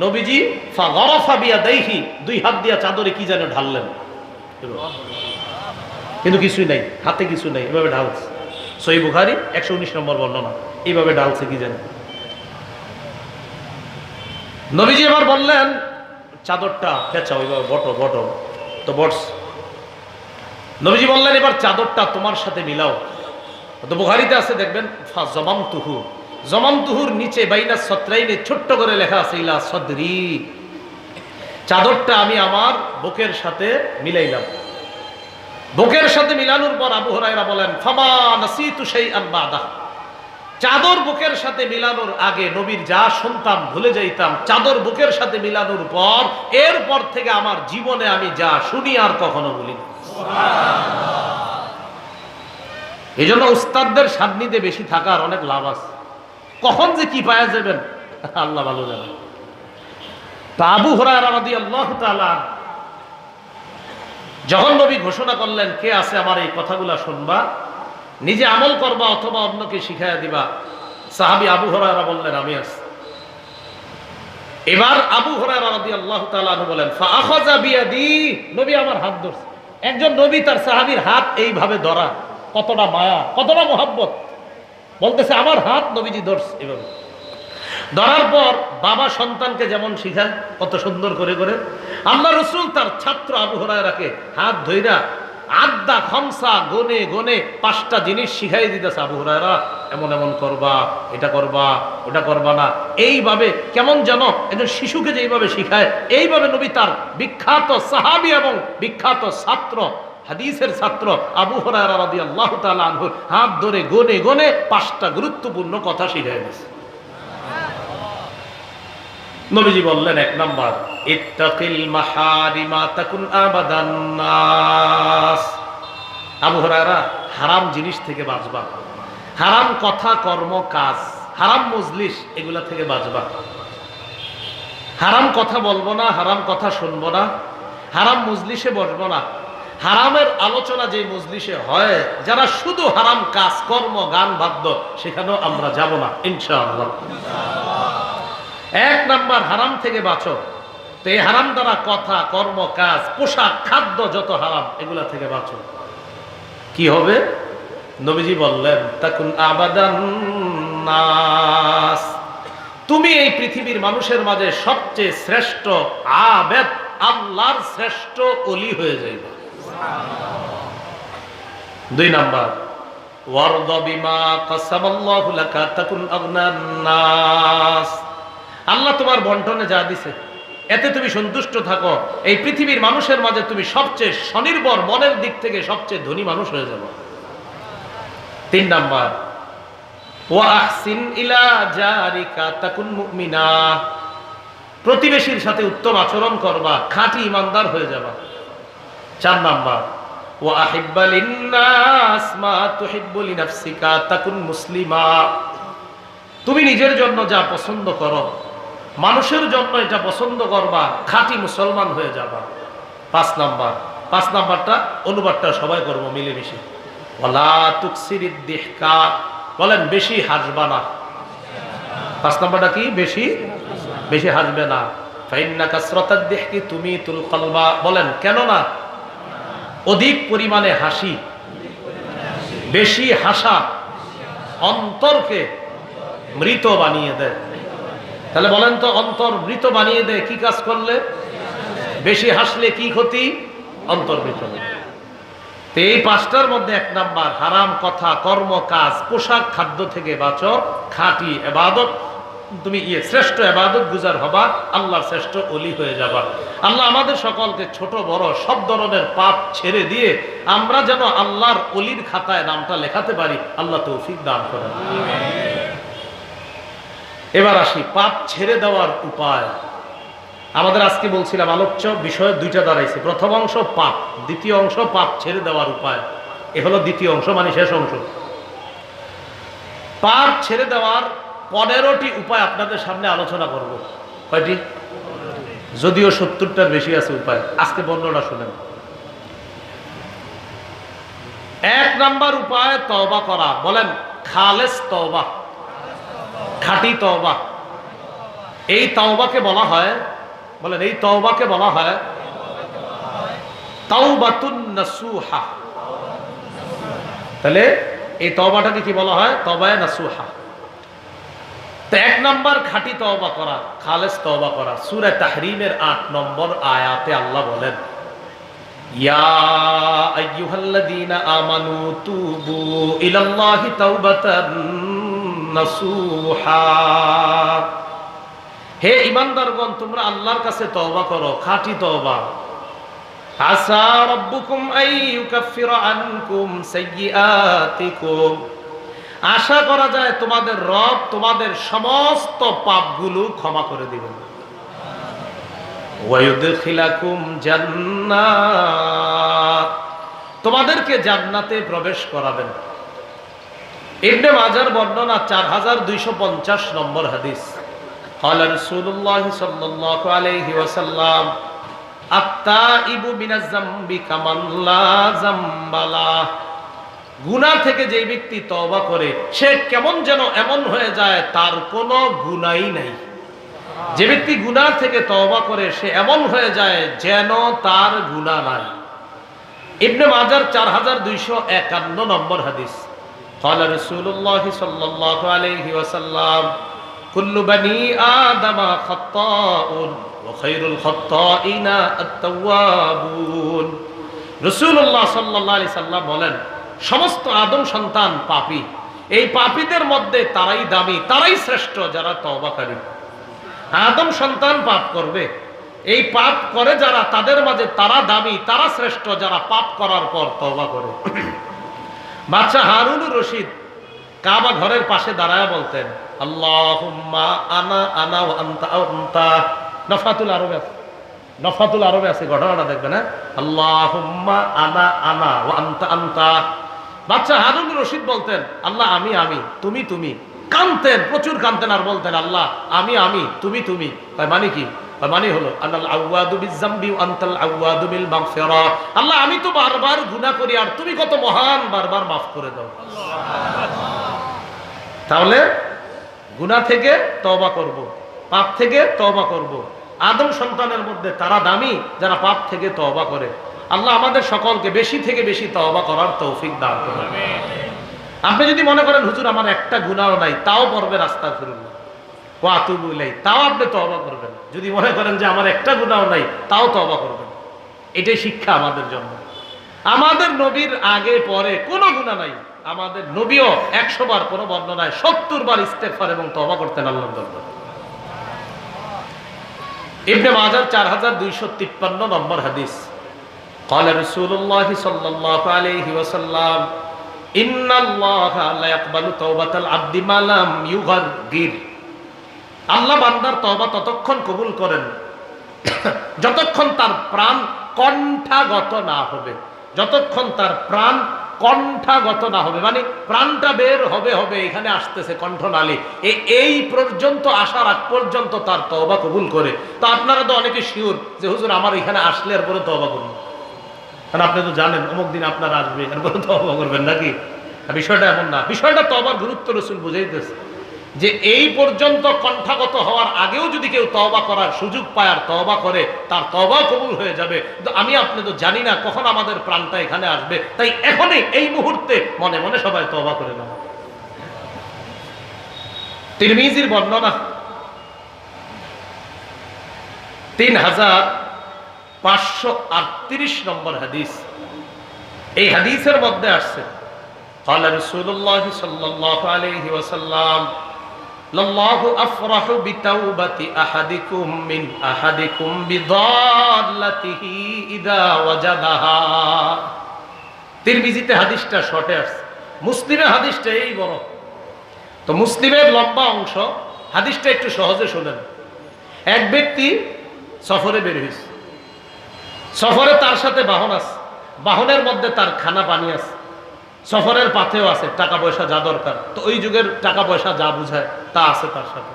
নবীজি ফাগরাফা বিয়াদাইহি, দুই হাত দিয়া চাদরে কি যেন ঢাললেন, কিন্তু কিছুই নাই, হাতে কিছু নাই, এভাবে ঢালছে। সহিহ বুখারী 119 নম্বর বর্ণনা, এইভাবে ঢালছে কি যেন। নবীজি এবার বললেন, চাদরটা পেঁচাও, এইভাবে বটো তো বটস। নবীজি বললেন, এবার চাদরটা তোমার সাথে মিলাও। তো বুখারীতে আছে দেখবেন, ফা জামামতুহু, জামামতুহুর নিচে বাইনা সত্রাইনে ছোট্ট করে লেখা আছে ইলা সদরি, চাদরটা আমি আমার বুকের সাথে মিলাইলাম। বুকের সাথে মিলানোর পর আবু হুরায়রা বলেন, ফামা নাসিতু শাইআন বাদা, চাদর বুকের সাথে মিলানোর আগে নবীর যা শুনতাম ভুলে যাইতাম, চাদর বুকের সাথে মিলানোর পর এরপর থেকে আমার জীবনে আমি যা শুনি আর কখনো ভুলি না। এই জন্য উস্তাদদের সান্নিধ্যে বেশি থাকার অনেক লাভ আছে। কখন যে কি পাওয়া যাবেন আল্লাহ ভালো জানেন। তা আবু হুরায়রা রাদিয়াল্লাহু তাআলা যখন নবী ঘোষণা করলেন, কে আছে আমার এই কথাগুলা শুনবা, নিজে আমল করবা অথবা অন্যকে শিখাইয়া দিবা, সাহাবী আবু হুরায়রা বললেন, আমি আছি। এবার আবু হুরায়রা রাদিয়াল্লাহু তাআলা বলেন, ফাআখাযা বিয়াদি, নবী আমার হাত ধরছে। একজন নবী তার সাহাবীর হাত এইভাবে ধরা, কতটা মায়া, কতটা মোহাব্বত। বলতেছে আমার হাত নবীজি ধরছে এভাবে। ধরার পর বাবা সন্তানকে যেমন শিখায় কত সুন্দর করে করে, আল্লাহ রাসূল তার ছাত্র আবু হুরায়রাকে হাত ধইরা আদ্দা খামসা, গনে গনে 5টা জিনিস শিখাই দিতেছে। আবু হুরায়রা এমন এমন করবা, এটা করবা, ওটা করবা না, এইভাবে কেমন যেন একজন শিশুকে যেইভাবে শিখায়, এইভাবে নবী তার বিখ্যাত সাহাবী এবং বিখ্যাত ছাত্র, হাদিসের ছাত্র আবু হুরায়রা রাদিয়াল্লাহু তাআলা আনহু হাত ধরে গনে গনে 5টা গুরুত্বপূর্ণ কথা শিখাই দিয়েছে। নবীজি বললেন, 1 নাম্বার, ইত্তাকিল মাহারিমা তাকুন আবাদান নাস। আবু হুরায়রা হারাম জিনিস থেকে বাঁচবা, হারাম কথা কর্ম কাজ, হারাম মজলিস, এগুলা থেকে বাঁচবা। হারাম কথা বলবো না, হারাম কথা শুনবো না, হারাম মজলিসে বসবো না। হারামের আলোচনা যে মজলিসে হয়, যারা শুধু হারাম কাজ কর্ম গান বাদ্য, সেখানেও আমরা যাব না ইনশাআল্লাহ। 1 নাম্বার, হারাম থেকে বাঁচো। তো এই হারাম দ্বারা কথা কর্ম কাজ পোশাক খাদ্য যত হারাম, এগুলা থেকে বাঁচো। কি হবে? নবীজি বললেন, তাকুন আবাদান নাস, তুমি এই পৃথিবীর মানুষের মাঝে সবচেয়ে শ্রেষ্ঠ আবেদ, আল্লাহর শ্রেষ্ঠ ওলি হয়ে যাইবে। 2 নাম্বার, ওয়ারদা বিমা কাসামাল্লাহু লাকা তাকুন আগনান নাস, আল্লাহ তোমার বন্টনে যা দিছে এতে তুমি সন্তুষ্ট থাকো, এই পৃথিবীর মানুষের মাঝে তুমি সবচেয়ে স্বনির্ভর, মনের দিক থেকে সবচেয়ে ধনী মানুষ হয়ে যাবে। 3 নাম্বার, ওয়া আহসিন ইলা জারিকা তাকুন মুমিনা, প্রতিবেশীর সাথে উত্তম আচরণ করবা, খাঁটি ইমানদার হয়ে যাবা। 4 নাম্বার, ওয়া আহিব্বা লিন্নাস মা তুহিব্বু লিনাফসিকা তাকুন মুসলিমা, তুমি নিজের জন্য যা পছন্দ করো মানুষের জন্য এটা পছন্দ করবা, খাঁটি মুসলমান হয়ে যাবা। 5 নাম্বার, 5 নাম্বারটা অনুবাদটা সবাই করবো মিলেমিশে। ওয়ালা তুকসিরিদ দিহকা, বলেন বেশি হাসবা না। 5 নাম্বারটা কি? বেশি বেশি হাসবে না। ফাইন্না কাসরাতাদ দিহকি তুমিতুল কলবা, বলেন কেন না? অধিক পরিমাণে হাসি, বেশি হাসা অন্তরকে মৃত বানিয়ে দেয়। তাহলে বলেন তো, অন্তর মৃত বানিয়ে দেয় কি কাজ করলে? বেশি হাসলে কি ক্ষতি? অন্তর মৃত। তো এই 5টার মধ্যে 1 নাম্বার, হারাম কথা, কর্ম, কাজ, পোশাক, খাদ্য থেকে বাঁচো, খাঁটি ইবাদত, তুমি শ্রেষ্ঠ ইবাদত গুজার হবা, আল্লাহর শ্রেষ্ঠ ওলি হয়ে যাবা। আল্লাহ আমাদের সকলকে ছোট বড় সব ধরনের পাপ ছেড়ে দিয়ে আমরা যেন আল্লাহর ওলির খাতায় নামটা লেখাতে পারি, আল্লাহ তৌফিক দান করেন। এবার আসি পাপ ছেড়ে দেওয়ার উপায়। আমাদের আজকে বলছিলাম আলোচ্য বিষয় 2টা দাঁড়াইছে। প্রথম অংশ পাপ, দ্বিতীয় অংশ পাপ ছেড়ে দেওয়ার উপায়। এ হলো দ্বিতীয় অংশ, মানে শেষ অংশ। পাপ ছেড়ে দেওয়ার 15টি উপায় আপনাদের সামনে আলোচনা করব। কয়টি? যদিও 70টার বেশি আছে উপায়। আজকে বর্ণনা শুনেন। 1 নাম্বার উপায় তওবা করা, বলেন খালেস তওবা, খাঁটি তওবা। এই তওবাকে বলা হয়, বলেন এই তওবাকে বলা হয় তাওবাতুন নাসুহা। তাহলে এই তওবাটাকে কি বলা হয়? তওবায়ে নাসুহা। তো 1 নাম্বার খাঁটি তওবা করা, খালেস তওবা করা। সূরা তাহরিমের 8 নম্বর আয়াতে আল্লাহ বলেন, ইয়া আইয়ুহাল্লাযীনা আমানু তুবু ইলাল্লাহি তাওবাতান নাসুহা, হে ঈমানদারগণ তোমরা আল্লাহর কাছে তওবা করো, খাঁটি তওবা। আসা রাব্বুকুম আইয়ুকাফিরা আনকুম সাইয়্যাতিকুম, আশা করা যায় তোমাদের রব তোমাদের সমস্ত পাপগুলো ক্ষমা করে দিবেন। ওয়া ইউদখিলাকুম জান্নাত, তোমাদেরকে জান্নাতে প্রবেশ করাবেন। ইবনে মাজার বর্ণনা 4250 নম্বর হাদিস। قال رسول الله صلى الله عليه وسلم التائب من الذنب كمن لا ذنب له, গুনাহ থেকে যে ব্যক্তি তওবা করে সে কেমন যেন এমন হয়ে যায় তার কোনো গুনাহই নাই। যে ব্যক্তি গুনাহ থেকে তওবা করে সে এমন হয়ে যায় যেন তার গুনাহ নাই। ইবনে মাজার 4251 নম্বর হাদিস। قال رسول الله صلى الله عليه وسلم كل بني آدم خطاء وخير الخطائين التوابون। রাসূলুল্লাহ সাল্লাল্লাহু আলাইহি সাল্লাম বলেন, সমস্ত আদম সন্তান পাপী, এই পাপীদের মধ্যে তারাই দামি, তারাই শ্রেষ্ঠ যারা তওবাকারী। আদম সন্তান পাপ করবে, এই পাপ করে যারা তাদের মাঝে তারা দামি, তারা শ্রেষ্ঠ যারা পাপ করার পর তওবা করে। বাদশা হারুনুর রশিদ কাবা ঘরের পাশে দাঁড়ায় বলতেন, আল্লাহুম্মা আনা আনা ওয়া আনতা আনতা। নফাতুল আরবে আছে ঘটনাটা দেখবেন। হ্যাঁ, আল্লাহুম্মা আনা আনা ওয়া আনতা আনতা। বাদশা হারুনুর রশিদ বলতেন, আল্লাহ আমি আমি, তুমি তুমি। কাঁদতেন, প্রচুর কাঁদতেন, আর বলতেন আল্লাহ আমি আমি, তুমি তুমি। তাই মানে কি? মানে হলো আনাল আওয়াদু বিযামবি ওয়া আনতাল আওয়াদু বিল মাগফিরা, আল্লাহ আমি তো বারবার গুনাহ করি আর তুমি কত মহান, বারবার মাফ করে দাও। তাহলে গুনাহ থেকে তওবা করব, পাপ থেকে তওবা করব। আদম সন্তানের মধ্যে তারা দামি যারা পাপ থেকে তওবা করে। আল্লাহ আমাদের সকলকে বেশি থেকে বেশি তওবা করার তৌফিক দান করুন। আপনি যদি মনে করেন হুজুর আমার একটা গুনাহ নাই, তাও পড়বেন আস্তাগফিরুল্লাহ ওয়া আতুবু ইলাইহি, তাও আপনি তওবা করবেন। যদি মনে করেন যে আমার একটা গুনাহ নাই, তাও তওবা করবেন। এটাই শিক্ষা আমাদের জন্য। আমাদের নবীর আগে পরে কোনো গুনাহ নাই। আমাদের নবীও 100 বার, কোনো বর্ণনায় 70 বার ইস্তেগফার এবং তওবা করতেন আল্লাহর দরবারে। ইবনে মাজাহ 4253 নম্বর হাদিস। قال رسول الله صلى الله عليه وسلم إن الله لا يقبل توبة العبد ما لم يغرغر। আল্লাহ বান্দার তওবা ততক্ষণ কবুল করেন যতক্ষণ তার প্রাণ কণ্ঠাগত না হবে, যতক্ষণ তার প্রাণ কণ্ঠাগত না হবে, মানে প্রাণটা বের হবে হবে এখানে আসতেছে কণ্ঠনালী, এই পর্যন্ত আসার আগ পর্যন্ত তার তওবা কবুল করে। তো আপনারা তো অনেকে শিওর যে হুজুর আমার এখানে আসলে এরপরে তওবা করুন, কারণ আপনি তো জানেন অমুক দিন আপনার আসবে এরপরে তওবা করবেন নাকি। বিষয়টা এমন না, বিষয়টা তওবার গুরুত্ব রাসূল বুঝাইতেছে যে এই পর্যন্ত কণ্ঠাগত হওয়ার আগেও যদি কেউ তওবা করার সুযোগ পায় আর তওবা করে তার তওবা কবুল হয়ে যাবে। কিন্তু আমি আপনি তো জানি না কখন আমাদের প্রাণটা এখানে আসবে, তাই এখনই এই মুহূর্তে মনে মনে সবাই তওবা করে নাও। তিরমিজির বর্ণনা 3538 নম্বর হাদিস। এই হাদিসের মধ্যে আসছে قال رسول الله صلى الله عليه وسلم لله أفرح بتوبة أحدكم من أحدكم بضالته إذا وجدها। তিরমিজিতে হাদিসটা শর্টে আসছে, মুসলিমে হাদিসটা এই বড়। তো মুসলিমের লম্বা অংশ, হাদিসটা একটু সহজে শুনেন। এক ব্যক্তি সফরে বের হয়েছে, সফরে তার সাথে বাহন আছে, বাহনের মধ্যে তার খানা পানি আছে, সফরের পাথেও আছে, টাকা পয়সা যা দরকার, তো ওই যুগের টাকা পয়সা যা বুঝায় তা আছে তার সাথে,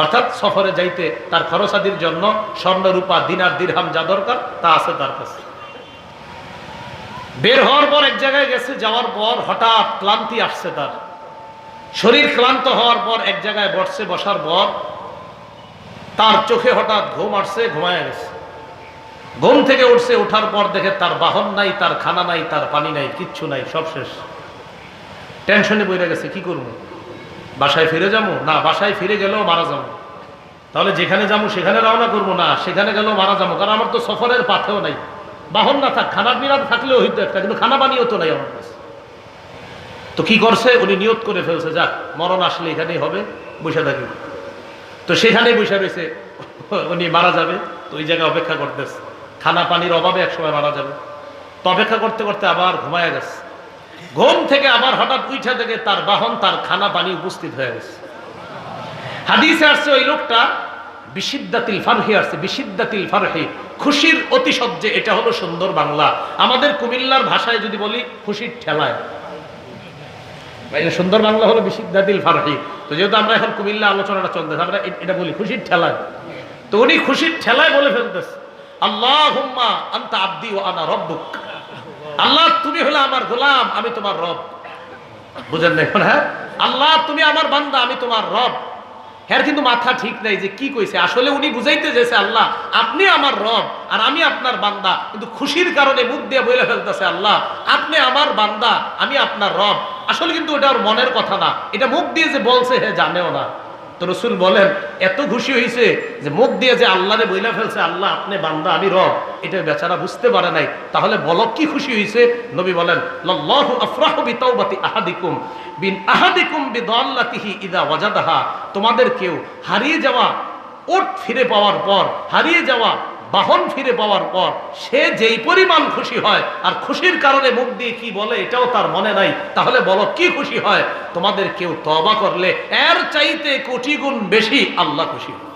অর্থাৎ সফরে যাইতে তার খরচাদির জন্য স্বর্ণ রূপা দিনার দিরহাম যা দরকার তা আছে তার কাছে। বের হওয়ার পর এক জায়গায় গেছে, যাওয়ার পর হঠাৎ ক্লান্তি আসছে, তার শরীর ক্লান্ত হওয়ার পর এক জায়গায় বসছে, বসার পর তার চোখে হঠাৎ ঘুম আসছে, ঘুমায় গেছে। ঘুম থেকে উঠছে, ওঠার পর দেখে তার বাহন নাই, তার খানা নাই, তার পানি নাই, কিচ্ছু নাই, সব শেষ। টেনশনে বইরে গেছে, কি করবো, বাসায় ফিরে যাবো না, বাসায় ফিরে গেলেও মারা যাবো, তাহলে যেখানে যাবো সেখানে রওনা করবো না, সেখানে গেলেও মারা যাবো, কারণ আমার তো সফরের পাথেও নাই, বাহন না থাক, খানা পিনা থাকলেও হইতো একটা, কিন্তু খানা পানিও তো নাই আমার কাছে। তো কি করছে, উনি নিয়ত করে ফেলছে, যাক মরণ আসলে এখানেই হবে, বসে থাকি। তো সেখানেই বসে রয়েছে, উনি মারা যাবে, তো ওই জায়গায় অপেক্ষা করতেছে, খানা পানির অভাবে একসময় মারা যাবে। তো অপেক্ষা করতে করতে আবার ঘুমায় গেছে। ঘুম থেকে আবার হঠাৎ উঠা থেকে তার বাহন, তার খানা পানি উপস্থিত হয়ে গেছে। হাদিসে আসছে ওই লোকটা বিশিদ্দাতিল ফারহি আসছে, বিশিদ্দাতিল ফারহি, খুশির অতিশয্যে। এটা হলো সুন্দর বাংলা। আমাদের কুমিল্লার ভাষায় যদি বলি খুশির ঠেলায়, সুন্দর বাংলা হলো বিশিদ্দাতিল ফারহি। তো যেহেতু আমরা এখন কুমিল্লা আলোচনাটা চলতেছে, আমরা এটা বলি খুশির ঠেলায়। তো উনি খুশির ঠেলায় বলে ফেলতেছে, আল্লাহুম্মা আনতা আবদি ওয়া আনা রাব্বুক। আল্লাহ তুমি হলো আমার গোলাম, আমি তোমার রব। বুঝেন না এখন? হ্যাঁ, আল্লাহ তুমি আমার বান্দা, আমি তোমার রব। হ্যাঁ, কিন্তু মাথা ঠিক নাই যে কি কইছে। আসলে উনি বুঝাইতে চেয়েছে আল্লাহ আপনি আমার রব আর আমি আপনার বান্দা, কিন্তু খুশির কারণে মুখ দিয়ে বলে ফেলতেছে আল্লাহ আপনি আমার বান্দা, আমি আপনার রব। আসলে কিন্তু ওটা ওর মনের কথা না, এটা মুখ দিয়ে যে বলছে হে জানেও না। তো রাসূল বলেন এত খুশি হয়েছে যে মুখ দিয়ে যে আল্লাহরে বইলা ফেলছে আল্লাহ আপনি বান্দা আমি রব, এটা বেচারা বুঝতে পারে নাই। তাহলে বলো কি খুশি হয়েছে? নবী বলেন লাল্লাহু আফরাহু বিতাওবাতি আহাদিকুম বিন আহাদিকুম বিদাল্লাতিহি ইযা ওয়াজাদাহা। তোমাদের কেউ হারিয়ে যাওয়া ওট ফিরে পাওয়ার পর, হারিয়ে যাওয়া বাহন ফিরে পাওয়ার পর সে যেই পরিমাণ খুশি হয়, আর খুশির কারণে মুখ দিয়ে কি বলে এটাও তার মনে নাই, তাহলে বলো কি খুশি হয়? তোমাদের কেউ তওবা করলে এর চাইতে কোটি গুণ বেশি আল্লাহ খুশি হয়।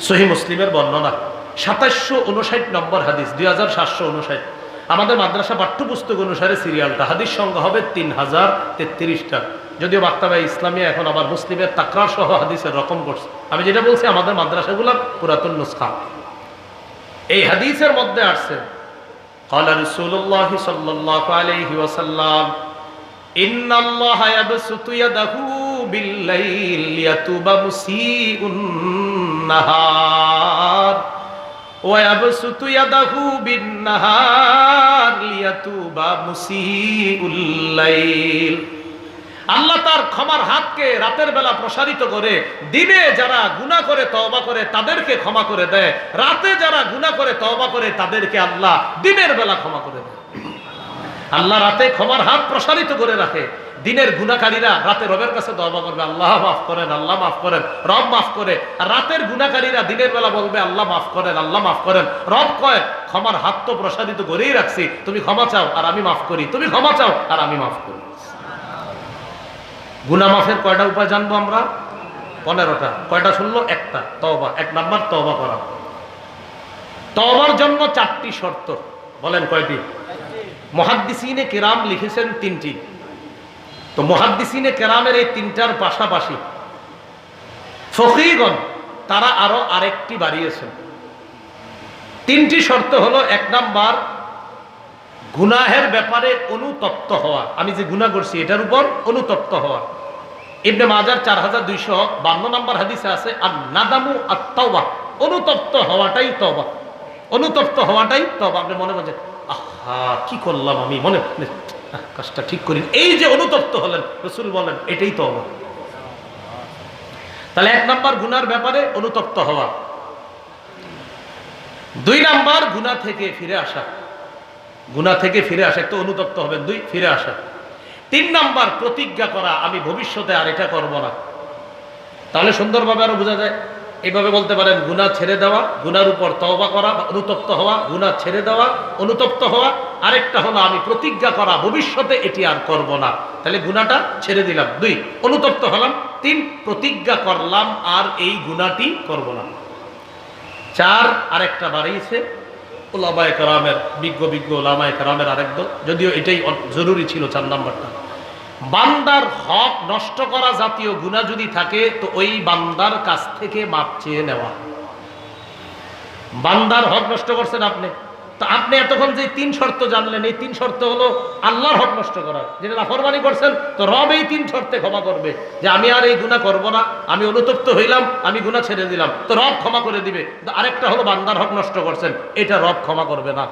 সহিহ মুসলিমের বর্ণনা 2759 নম্বর হাদিস, 2759। আমাদের মাদ্রাসা পাঠ্যপুস্তক অনুসারে সিরিয়ালটা, হাদিস সংখ্যা হবে 3033টা। যদিও মাক্তাবা ইসলামিয়া এখন আবার মুসলিমের তাকরার সহ হাদিসের রকম করছে। আমি যেটা বলছি আমাদের মাদ্রাসাগুলোর পুরাতন নুসখা। এই হাদিসের মধ্যে আসছে قال رسول الله صلى الله عليه وسلم إن الله يبسط يده بالليل ليتوب مسيء النهار ويبسط يده بالنهار ليتوب مسيء الليل। আল্লাহ তার ক্ষমার হাতকে রাতের বেলা প্রসারিত করে, দিনে যারা গুনাহ করে তওবা করে তাদেরকে ক্ষমা করে দেয়, রাতে যারা গুনাহ করে তওবা করে তাদেরকে আল্লাহ দিনের বেলা ক্ষমা করে দেয়। আল্লাহ রাতে ক্ষমার হাত প্রসারিত করে রাখে, দিনের গুনাহকারীরা রাতে রবের কাছে তওবা করবে, আল্লাহ মাফ করেন, আল্লাহ মাফ করেন, রব মাফ করে। আর রাতের গুনাহকারীরা দিনের বেলা বলবে আল্লাহ মাফ করেন, আল্লাহ মাফ করেন। রব কয় ক্ষমার হাত তো প্রসারিত করেই রাখছি, তুমি ক্ষমা চাও আর আমি মাফ করি, তুমি ক্ষমা চাও আর আমি মাফ করি। গুনাহ মাফের কয়টা উপায় জানবো আমরা? 15টা। কয়টা শুনলো? একটা, তওবা। 1 নাম্বার তওবা করা। তওবার জন্য 4টি শর্ত। বলেন কয়টি? মুহাদ্দিসিনে কেরাম লিখেছেন 3টি। তো মুহাদ্দিসিনে কেরামের এই 3টার পাশাপাশি ফকিহগণ তারা আরো আরেকটি বাড়িয়েছেন। 3টি শর্ত হলো, 1 নাম্বার গুনাহের ব্যাপারে অনুতপ্ত হওয়া। আমি যে গুনাহ করছি এটার উপর অনুতপ্ত হওয়া। ইবনে মাজার 4252 নম্বর হাদিসে আছে, আর নাদামু আত-তাওবা, অনুতপ্ত হওয়াটাই তওবা। অনুতপ্ত হওয়াটাই তওবা। আপনি মনে মনে আহা কি করলাম আমি, মনে কাজটা ঠিক করি, এই যে অনুতপ্ত হলেন, রাসূল বলেন এটাই তওবা। তাহলে 1 নাম্বার গুনার ব্যাপারে অনুতপ্ত হওয়া। 2 নাম্বার গুনাহ থেকে ফিরে আসা। গুনাহ থেকে ফিরে আসা, একটু অনুতপ্ত হবেন, 2 ফিরে আসা। 3 নাম্বার প্রতিজ্ঞা করা, আমি ভবিষ্যতে আর এটা করব না। তাহলে সুন্দরভাবে আরো বোঝা যায়। এইভাবে বলতে পারেন গুনাহ ছেড়ে দেওয়া, গুনার উপর তওবা করা, অনুতপ্ত হওয়া, গুনাহ ছেড়ে দেওয়া, অনুতপ্ত হওয়া। আরেকটা হলো আমি প্রতিজ্ঞা করা, ভবিষ্যতে এটি আর করব না। তাহলে গুনাহটা ছেড়ে দিলাম, 2 অনুতপ্ত হলাম, 3 প্রতিজ্ঞা করলাম আর এই গুনাহটি করব না। 4 আরেকটা বাড়িয়েছে উলামায়ে কেরামের, বিজ্ঞ উলামায়ে কেরামের আরেক দল, যদিও এটাই জরুরি ছিল 4 নাম্বারটা। বান্দার হক নষ্ট করা জাতীয় গুনাহ যদি থাকে তো ওই বান্দার কাছ থেকে মাপ চেয়ে নেওয়া। বান্দার হক নষ্ট করছেন আপনি, তো আপনি এতক্ষণ যে 3 শর্ত জানলেন, এই 3 শর্ত হলো আল্লাহর হক নষ্ট করা। যেটা নাফরমানি করছেন তো রব এই 3 শর্তে ক্ষমা করবে, যে আমি আর এই গুনাহ করব না, আমি অনুতপ্ত হইলাম, আমি গুনাহ ছেড়ে দিলাম, তো রব ক্ষমা করে দিবে। তো আরেকটা হলো বান্দার হক নষ্ট করছেন, এটা রব ক্ষমা করবে না।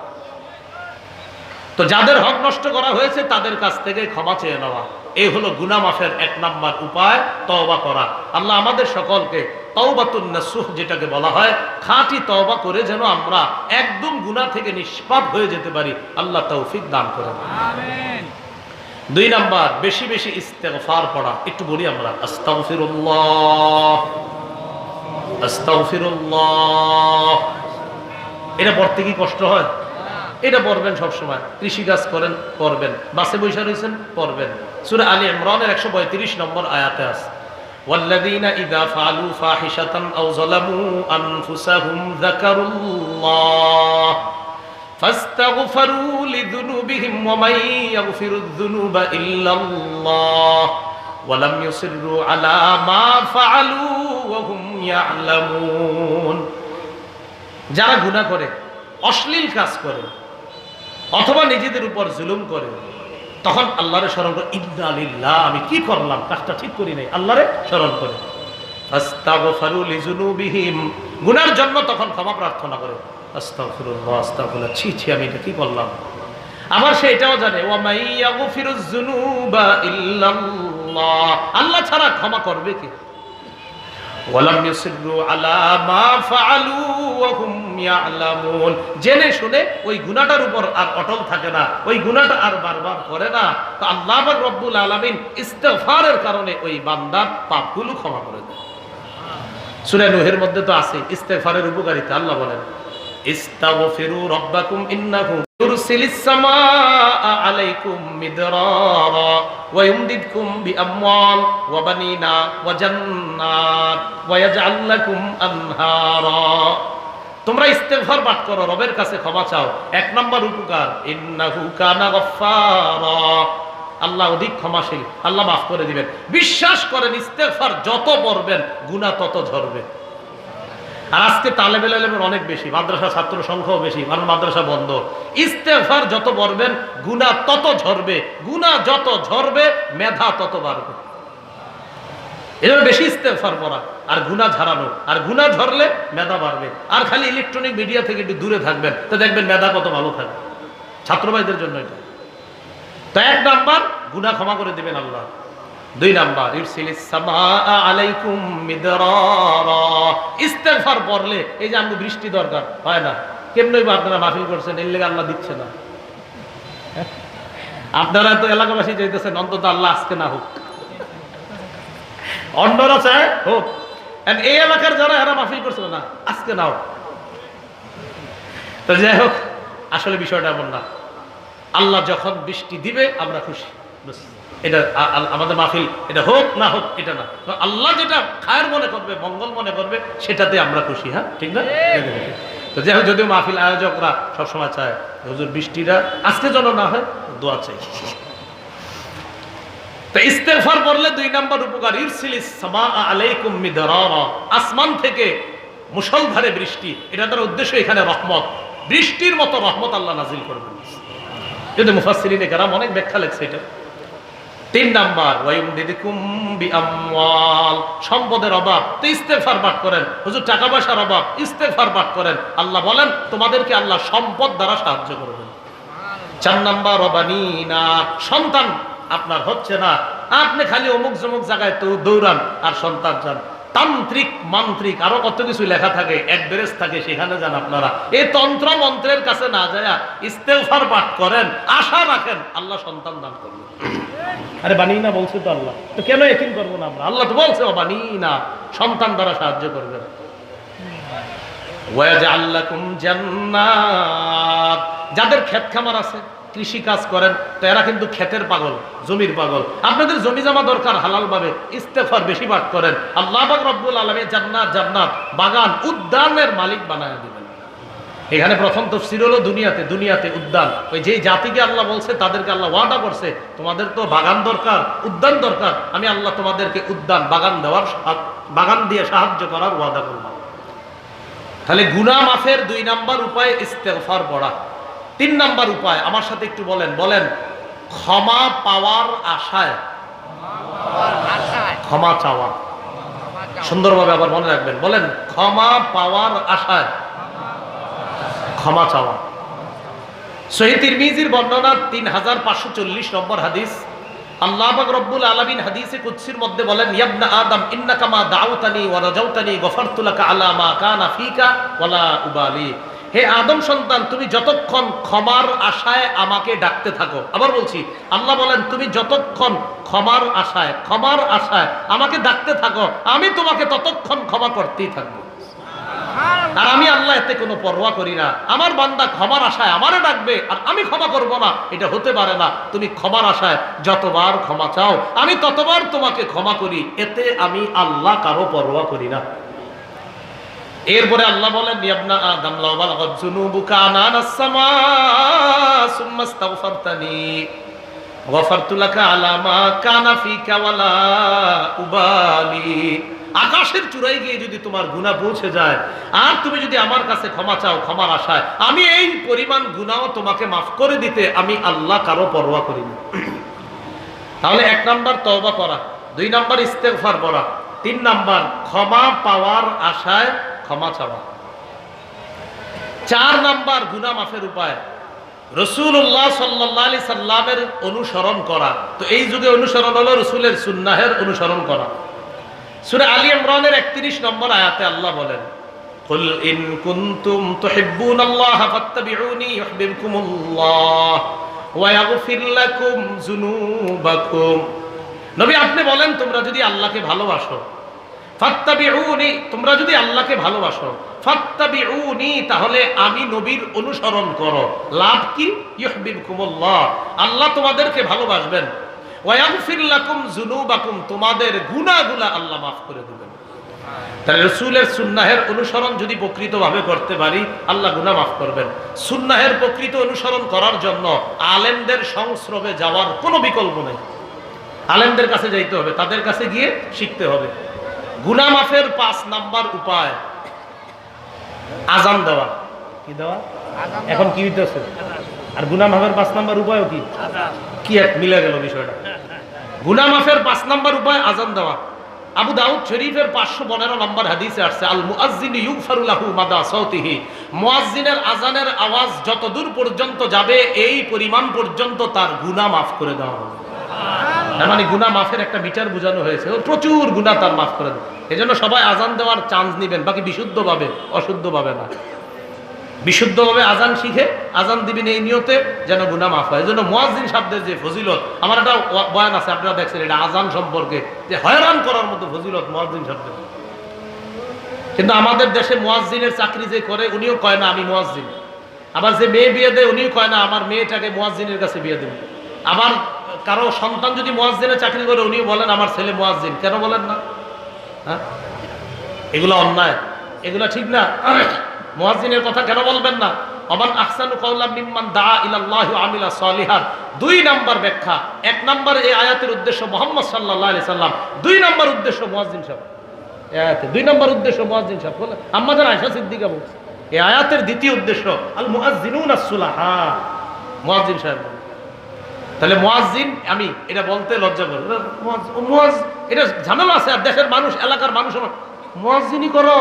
তো যাদের হক নষ্ট করা হয়েছে তাদের কাছ থেকে ক্ষমা চেয়ে নেওয়া, এই হলো গুনাহ মাফের 1 নাম্বার উপায়, তওবা করা। আল্লাহ আমাদের সকলকে তওবাতুন নাসুহ যেটাকে বলা হয়, খাঁটি তওবা করে যেন আমরা একদম গুনাহ থেকে নিষ্পাপ হয়ে যেতে পারি, আল্লাহ তৌফিক দান করেন, আমিন। 2 নাম্বার বেশি বেশি ইস্তেগফার পড়া। একটু বলি আমরা, আস্তাগফিরুল্লাহ, আস্তাগফিরুল্লাহ। এটা পড়তে কি কষ্ট হয়? এটা পড়বেন সবসময়। কৃষিকাজ করেন পড়বেন, বাসে বসে রয়েছেন পড়বেন। সূরা আলী ইমরানের 132 নম্বর আয়াতে আছে, ওয়াল্লাযীনা ইযা ফাআলু ফাহিশাতান আও যালামু আনফুসাহুম যাকারুল্লাহ ফাস্তাগফারু লিযুনুবিহিম ওয়া মান ইয়াগফিরুয যুনুবা ইল্লাল্লাহ ওয়া লাম ইউসিররু আলা মা ফাআলু ওয়া হুম ইয়ালামুন। যারা গুনাহ করে, অশ্লীল কাজ করে, অথবা নিজেদের উপর জুলুম করে, তখন আল্লাহরে স্মরণ করে, ইন্না লিল্লাহ, আমি কি করলাম, কাজটা ঠিক করি নাই, আল্লাহরে স্মরণ করে। আস্তাগফারু লিযুনুবিহিম, গুনার জন্য তখন ক্ষমা প্রার্থনা করে, আস্তাগফিরুল্লাহ, আস্তাগফিরুল্লাহ, ছি ছি আমি এটা কি করলাম। আবার সে এটাও জানে, ওয়া মান ইয়াগফিরুয যুনুবা ইল্লাল্লাহ, আল্লাহ ছাড়া ক্ষমা করবে কে। ওয়ালাম ইউসিররু আলা মা ফাআলু ওয়া হুম ইয়ালামুন, জেনে শুনে ওই গুনাহটার উপর আর অটল থাকে না, ওই গুনাহটা আর বারবার করে না। তো আল্লাহ পাক রব্বুল আলামিন ইস্তিগফারের কারণে ওই বান্দার পাপগুলো ক্ষমা করে দেন। সূরা নূহের মধ্যে তো আছে ইস্তিগফারের উপকারিতা। আল্লাহ বলেন, ইস্তাগফিরু রাব্বাকুম ইন্নাহু ইউরসিলিস সামাআ আলাইকুম মিদরারা ওয়া ইউমদিদকুম বিআমওয়াল ওয়া বানিনা ওয়া জান্নাত ওয়া ইয়াজআল লাকুম আনহারা। তোমরা ইস্তিগফার পাঠ করো, রবের কাছে ক্ষমা চাও। 1 নাম্বার উপকার, ইন্নাহু কানা গফফারা, আল্লাহ অধিক ক্ষমাশীল, আল্লাহ মাফ করে দিবেন। বিশ্বাস করেন ইস্তিগফার যত পড়বেন গুনাহ তত ঝরবে। আর আজকে তালেবে ইলমের অনেক বেশি, মাদ্রাসা ছাত্র সংখ্যাও বেশি, কারণ মাদ্রাসা বন্ধ। ইস্তেগফার যত পড়বেন গুনাহ তত ঝরবে, গুনাহ যত ঝরবে মেধা তত বাড়বে। এজন্য বেশি ইস্তেগফার পড়া আর গুনাহ ঝরানো, আর গুনাহ ঝরলে মেধা বাড়বে। আর খালি ইলেকট্রনিক মিডিয়া থেকে একটু দূরে থাকবেন, তো দেখবেন মেধা কত ভালো থাকবে। ছাত্র ভাইদের জন্য এটা। তো 1 নাম্বার গুনাহ ক্ষমা করে দিবেন আল্লাহ। 2 নাম্বার, ইরসিলিস সামাআ আলাইকুম মিদরারা, ইস্তিগফার পড়লে এই যে আমাদের বৃষ্টি দরকার হয় না, কেমনে আপনারা মাহফিল করছেন, এর লাগি আল্লাহ দিচ্ছে না। আপনারা তো এলাকাবাসী চাইতেছেন অন্তত আল্লাহ আজকে না হোক, অন্যরা চায় হোক। এই এলাকার যারা এরা মাহফিল করছিল না, আজকে না হোক। তো যাই হোক, আসলে বিষয়টা এমন না। আল্লাহ যখন বৃষ্টি দিবে আমরা খুশি, এটা আমাদের মাহফিল এটা হোক না হোক এটা না, আল্লাহ যেটা খায়ের মনে করবে, মঙ্গল মনে করবে, সেটাতে আমরা খুশি। হ্যাঁ, ঠিক না? তো যাই হোক, যদিও মাহফিল আয়োজকরা সবসময় চায় হুজুর বৃষ্টিটা আজকে যেন না হয়, দোয়া চাই। তো ইস্তেগফার পড়লে 2 নাম্বার উপকার, ইরসিলিস সামাআ আলাইকুম মিদরারা, আসমান থেকে মুষলধারে বৃষ্টি। এটা তার উদ্দেশ্য এখানে রহমত, বৃষ্টির মতো রহমত আল্লাহ নাজিল করবেন। যদি মুফাসসিরিনে কেরাম অনেক ব্যাখ্যা লেখছে এটা। 3 নাম্বার, ওয়ায়ুমদিদুকুম বিআমওয়াল, সম্পদের অভাব তো ইস্তেগফার পাঠ করেন। হুজুর টাকা পয়সার অভাব, ইস্তেগফার পাঠ করেন। আল্লাহ বলেন তোমাদেরকে আল্লাহ সম্পদ দ্বারা সাহায্য করবেন। 4 নাম্বার, ওয়াবানিনা, সন্তান আপনার হচ্ছে না, আপনি খালি অমুক জমুক জায়গায় তো দৌড়ান আর সন্তান চান। তান্ত্রিক মান্ত্রিক আরো কত কিছু লেখা থাকে, অ্যাড্রেস থাকে, সেখানে যান আপনারা। এই তন্ত্র মন্ত্রের কাছে না যায় ইস্তেগফার পাঠ করেন, আশা রাখেন আল্লাহ সন্তান দান করবেন। আরে বানি না বলছে তো আল্লাহ, তো কেন একিন করবো না আমরা? আল্লাহ তো বলছে বানি না, সন্তান দ্বারা সাহায্য করবেন। ওয়াজআল লাকুম জান্নাত, যাদের ক্ষেত খামার আছে, কৃষি কাজ করেন, তো এরা কিন্তু ক্ষেতের পাগল, জমির পাগল। আপনাদের জমি জমা দরকার হালাল ভাবে, ইস্তেগফার বেশি পাঠ করেন। আল্লাহ পাক রব্বুল আলামিন জান্নাত জান্নাত বাগান উদ্যানের মালিক বানায় দিবেন। এখানে প্রথম তাফসীর হলো দুনিয়াতে উদ্যান। ওই যেই জাতিকে আল্লাহ বলছে তাদেরকে আল্লাহ ওয়াদা করছে, তোমাদের তো বাগান দরকার, উদ্যান দরকার, আমি আল্লাহ তোমাদেরকে উদ্যান বাগান দেওয়ার, বাগান দিয়ে সাহায্য করার ওয়াদা করলাম। তাহলে গুনাহ মাফের 2 নাম্বার উপায় ইস্তেগফার পড়া। 3 নাম্বার উপায় আমার সাথে একটু বলেন, ক্ষমা পাওয়ার আশায় ক্ষমা চাওয়া। সুন্দরভাবে আবার মনে রাখবেন, বলেন ক্ষমা পাওয়ার আশায় ক্ষমা চাওয়া। সহিহ তিরমিজির বর্ণনা 3540 নম্বর হাদিস। আল্লাহ পাক রব্বুল আলামিন হাদিসে কুদসির মধ্যে বলেন, ইয়া আদম ইন্নাকা মা দাউতানি ওয়া রাজাউতানি গফারতু লাকা আলা মা কানা ফিকা ওয়ালা উবালি। হে আদম সন্তান, তুমি যতক্ষণ ক্ষমার আশায় আমাকে ডাকতে থাকো। আবার বলছি, আল্লাহ বলেন তুমি যতক্ষণ ক্ষমার আশায় আমাকে ডাকতে থাকো, আমি তোমাকে ততক্ষণ ক্ষমা করতেই থাকবো। আর আমি আল্লাহ এতে কোনো পরোয়া করি না। আমার বান্দা ক্ষমার আশায় আমারে ডাকবে আর আমি ক্ষমা করব না, এটা হতে পারে না। তুমি ক্ষমার আশায় যতবার ক্ষমা চাও আমি ততবার তোমাকে ক্ষমা করি, এতে আমি আল্লাহ কারো পরোয়া করি না। এরপরে আল্লাহ বলেন, ইবনা আদম লাউ বালাগাত যুনুবুকা আনানাস সামা সুম্মা ইস্তাগফারতানি গফারতু লাকা আলা মা কানা ফিকা ওয়ালা উবালি। আকাশের চূড়ায় গিয়ে যদি তোমার গুনাহ পৌঁছে যায় আর তুমি যদি আমার কাছে ক্ষমা চাও ক্ষমার আশায়, আমি এই পরিমাণ গুনাহ তোমাকে মাফ করে দিতে আমি আল্লাহ কারো পরোয়া করি না। তাহলে 1 নাম্বার তওবা করা, 2 নাম্বার ইস্তেগফার পড়া, 3 নাম্বার ক্ষমা পাওয়ার আশায় ক্ষমা চাওয়া, 4 নাম্বার গুনাহ মাফের উপায় রাসূলুল্লাহ সাল্লাল্লাহু আলাইহি সাল্লামের অনুসরণ করা। তো এই যুগে অনুসরণ হলো রাসূলের সুন্নাহের অনুসরণ করা। সূরা আলী ইমরানের 31 নম্বর আয়াতে আল্লাহ বলেন, কুল ইন কুনতুম তুহিব্বুনাল্লাহা ফাত্তাবিউনি ইউহিব্বুকুমুল্লাহ ওয়া ইয়াগফির লাকুম যুনুবাকুম। নবী আপনি বলেন, তোমরা যদি আল্লাহকে ভালোবাসো, ফাত্তাবিউনি, তোমরা যদি আল্লাহকে ভালোবাসো, ফাত্তাবিউনি, তাহলে আমি নবীর অনুসরণ করো। লাভ কি? ইউহিব্বুকুমুল্লাহ, আল্লাহ তোমাদেরকে ভালোবাসবেন। ওয়া ইয়াগফির লাকুম যুনুবাকুম, তোমাদের গুনাহগুলো আল্লাহ মাফ করে দিবেন। তাহলে রাসূলের সুন্নাহের অনুসরণ যদি প্রকৃতভাবে করতে পারি আল্লাহ গুনাহ মাফ করবেন। সুন্নাহের প্রকৃত অনুসরণ করার জন্য আলেমদের সংস্রবে যাওয়ার কোনো বিকল্প নেই। আলেমদের কাছে যাইতে হবে, তাদের কাছে গিয়ে শিখতে হবে। গুনাহ মাফের 5 নাম্বার উপায় আযান দেওয়া। কি দেওয়া? এখন কি হইতেছে? আর গুনাহ মাফের 5 নাম্বার উপায়ও কি? কি এক মিলে গেল বিষয়টা। গুনাহ মাফের 5 নাম্বার উপায় আযান দেওয়া। আবু দাউদ শরীফের 515 নম্বর হাদিসে আসছে, আল মুআজ্জিনু ইগফারু লাহু মাদা সাউতিহি, মুয়াজ্জিনের আযানের আওয়াজ যত দূর পর্যন্ত যাবে এই পরিমাণ পর্যন্ত তার গুনাহ মাফ করে দেওয়া হবে। তার মানে গুনাহ মাফের একটা মিটার বোঝানো হয়েছে, প্রচুর গুনাহ তার মাফ করে দেবে। এজন্য সবাই আযান দেওয়ার চান্স নেবেন, বাকি বিশুদ্ধভাবে, অশুদ্ধভাবে না। বিশুদ্ধভাবে আজান শিখে আজান দিবেন এই নিয়তে যেন গুনাহ মাফ হয়। এই জন্য মুয়াজ্জিন শব্দের যে ফজিলত, আমার একটা বয়ান আছে আপনারা দেখছেন, এটা আজান সম্পর্কে যে হয়রান করার মতো ফজিলত মুয়াজ্জিন শব্দের। কিন্তু আমাদের দেশে মুয়াজ্জিনের চাকরি যে করে উনিও কয় না আমি মুয়াজ্জিন, আবার যে মেয়ে বিয়ে দেয় উনিও কয় না আমার মেয়েটাকে মুয়াজ্জিনের কাছে বিয়ে দেব। আবার কারো সন্তান যদি মুয়াজ্জিনের চাকরি করে উনিও বলেন আমার ছেলে মুয়াজ্জিন, কেন বলেন না? হ্যাঁ, এগুলো অন্যায়, এগুলো ঠিক না। মুয়াজ্জিনের কথা কেন বলবেন না? ওমান আহসানু কাওলাম মিম্মান দা ইলাল্লাহি ওয়া আমিলা সলিহান। 2 নাম্বার ব্যাখ্যা। 1 নাম্বার এই আয়াতের উদ্দেশ্য মুহাম্মদ সাল্লাল্লাহু আলাইহি সাল্লাম, 2 নাম্বার উদ্দেশ্য মুয়াজ্জিন সাহেব। এই আয়াতে 2 নাম্বার উদ্দেশ্য মুয়াজ্জিন সাহেব বলে আম্মাজান আয়েশা সিদ্দিকা বলছে। এই আয়াতের দ্বিতীয় উদ্দেশ্য আল মুয়াজ্জিনুন আস-সুলাহা, মুয়াজ্জিন সাহেব। তাহলে মুয়াজ্জিন আমি এটা বলতে লজ্জা করি, এটা ঝামেলা আছে। আর দেশের মানুষ, এলাকার মানুষ মুয়াজ্জিনই করো,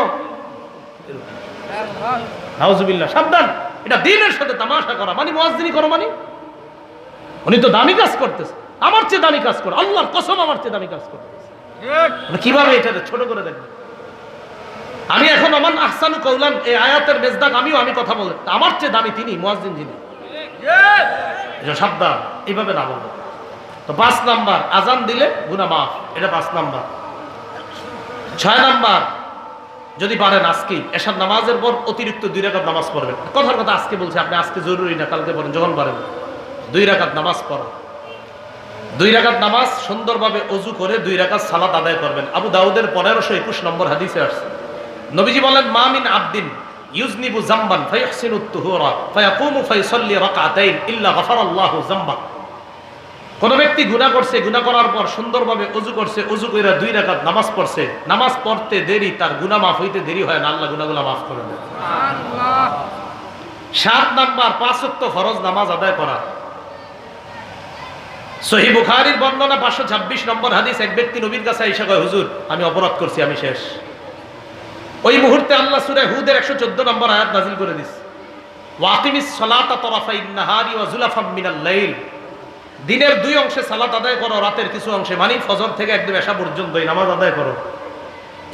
নাউজুবিল্লাহ, সাবধান। এটা দ্বীনের সাথে তামাশা করা মানে মুয়াজ্জিনই করো মানে উনি তো দামি কাজ করতেছে, আমার চেয়ে দামি কাজ করে, আল্লাহর কসম আমার চেয়ে দামি কাজ করতেছে। কিভাবে এটা ছোট করে দেখবেন? আমি এখন ওমান আহসানু কাওলান এই আয়াতের মেজদাক আমি কথা বলে আমার চেয়ে দামি তিনি মুয়াজ্জিন যিনি, সাবধান এইভাবে না বলবো। তো 5 নাম্বার আজান দিলে গুনাহ মাফ, এটা 5 নাম্বার। 6 নাম্বার যদি পারেন আজকে এশার নামাজের পর অতিরিক্ত 2 রাকাত নামাজ পড়বেন। কথার কথা আজকে বলছি, আপনি আজকে জরুরি না, কালকে পড়েন যখন পারেন। 2 রাকাত নামাজ পড়া, 2 রাকাত নামাজ সুন্দরভাবে ওযু করে 2 রাকাত সালাত আদায় করবেন। আবু দাউদের 1521 নম্বর হাদিসে আসছে, নবীজি বলেন মা মিন আবদিন ইউজনিবু যামবান ফায়াহসিনু তুহুরা ফায়াকুমু ফায়ুসাল্লি রাকাতাইন ইল্লা গাফারাল্লাহু যামবা। কোন ব্যক্তি গুনাহ করছে, গুনাহ করার পর সুন্দরভাবে ওযু করছে, ওযু কইরা 2 রাকাত নামাজ পড়ছে, নামাজ পড়তে দেরি তার গুনাহ মাফ হইতে দেরি হয় না, আল্লাহ গুনাহগুলো মাফ করে দেন। সুবহানাল্লাহ। 7 নাম্বার 5 ওয়াক্ত ফরজ নামাজ আদায় করা। সহিহ বুখারীর বর্ণনা 526 নম্বর হাদিস, এক ব্যক্তি নবীর কাছে এসে কয় হুজুর আমি অপরাধ করছি, আমি শেষ। ওই মুহূর্তে আল্লাহ সূরা হুদের 114 নম্বর আয়াত নাযিল করে দিয়েছে, ওয়াকিমিস সালাতা তারাফাইন নাহারি ওয়া যুলাফাম মিনাল লাইল। দিনের 2 অংশে সালাত আদায় করো, রাতের কিছু অংশে মানে ফজর থেকে একদম এশা পর্যন্ত এই নামাজ আদায় করো।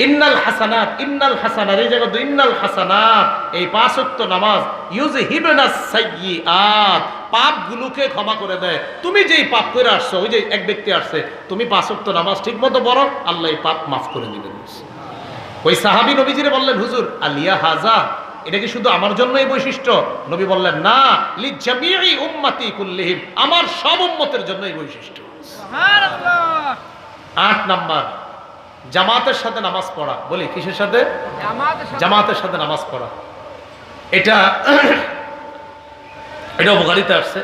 ইন্নাল হাসানাত, ইন্নাল হাসানাত, এই জায়গা ইন্নাল হাসানাত, এই 5 ওয়াক্ত নামাজ ইউযহিবুনাস সাইয়্যাত, পাপগুলোকে ক্ষমা করে দেয়। তুমি যেই পাপ করে আসছো, ওই যে এক ব্যক্তি আসছে, তুমি 5 ওয়াক্ত নামাজ ঠিকমতো পড়ো, আল্লাহ এই পাপ মাফ করে দিবেন। ওই সাহাবী নবীজিরে বললেন হুজুর আলিয়া হাজা, এটা কি শুধু আমার জন্য এই বৈশিষ্ট্য? নবী বললেন না, লিজামিই উম্মতি কুল্লিহিম, আমার সব উম্মতের জন্য এই বৈশিষ্ট্য। সুবহানাল্লাহ। 8 নাম্বার জামাতের সাথে নামাজ পড়া। বলি কিসের সাথে? জামাতের সাথে নামাজ পড়া। এটা বুখারীতে আসছে,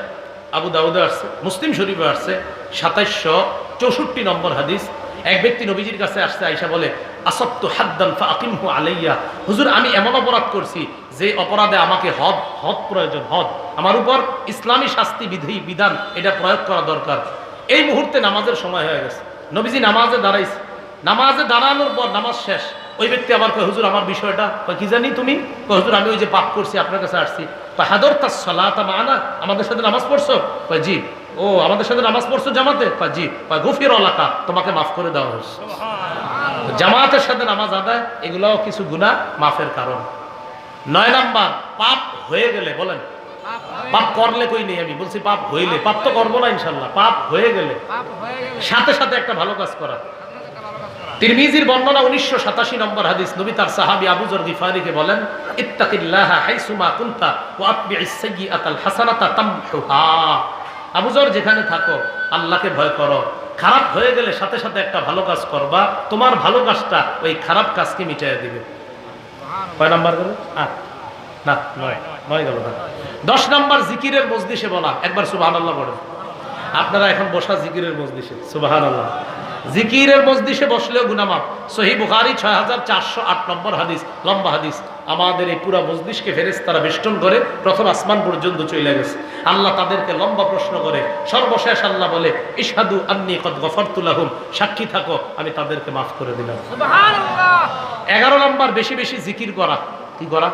আবু দাউদে আসছে, মুসলিম শরীফে আসছে 2764 নম্বর হাদিস। এক ব্যক্তি নবীজির কাছে আসছে, আয়েশা বলে আসাবতু হাদ্দান ফাআকিমহু আলাইয়া, হুজুর আমি এমন অপরাধ করছি যে অপরাধে আমাকে হদ প্রয়োজন, হদ আমার উপর ইসলামী শাস্তি বিধান এটা প্রয়োগ করা দরকার। এই মুহূর্তে নামাজের সময় হয়ে গেছে, নবীজি নামাজে দাঁড়াইছে, নামাজে দাঁড়ানোর পর নামাজ শেষ। ওই ব্যক্তি আবার কয় হুজুর আমার বিষয়টা, কি জানি তুমি? কয় হুজুর আমি ওই যে পাপ করছি আপনার কাছে আসছি। কয় হাদরতাস সালাতা মা'ানা, আমাদের সাথে নামাজ পড়ছো? কয় জি। ও আমাদের সাথে নামাজ পড়ছো জামাতে? কয় জি। কয় গুফিরা লাকা, তোমাকে মাফ করে দেওয়া হয়েছে। জামাতের সাথে নামাজ আদায় এগুলাও কিছু গুনাহ মাফের কারণ। 9 নাম্বার পাপ হয়ে গেলে, বলেন পাপ করলে কই নেই, আমি বলছি পাপ হইলে, পাপ তো করবো না ইনশাল্লাহ, পাপ হয়ে গেলে সাথে সাথে একটা ভালো কাজ করা। তিরমিজির বর্ণনা 1987 নম্বর হাদিস, নবী তার সাহাবী আবু যর গিফারীকে বলেন ইত্তাকিল্লাহা হাইসুমা কুনতা ওয়া আতবি'is সাইয়্যাতাল হাসানাতা তামহুহা। আবু যর যেখানে থাকো আল্লাহকে ভয় করো, খারাপ হয়ে গেলে সাথে সাথে একটা ভালো কাজ করবা, তোমার ভালো কাজটা ওই খারাপ কাজকে মিটাইয়া দিবে। কয় নাম্বার গেল? না 9 গেল না। 10 নাম্বার জিকিরের মজলিসে বলা, একবার সুবহানাল্লাহ বলেন। আপনারা এখন বসা জিকিরের মজলিসে, সুবহানাল্লাহ। জিকিরের মজলিসে বসলেও গুনাহ মাফ। সহিহ বুখারী 6408 নম্বর হাদিস, লম্বা হাদিস। আমাদের এই পুরা মজলিসকে ফেরেশতারা বেষ্টন করে প্রথম আসমান পর্যন্ত চলে গেছে। আল্লাহ তাদেরকে লম্বা প্রশ্ন করে, সর্বশেষ আল্লাহ বলে ইশহাদু আন্নী কদ গফারতু লাহুম, সাক্ষী থাকো আমি তাদেরকে মাফ করে দিলাম। সুবহানাল্লাহ। 11 নাম্বার বেশি বেশি জিকির করা। কি করা?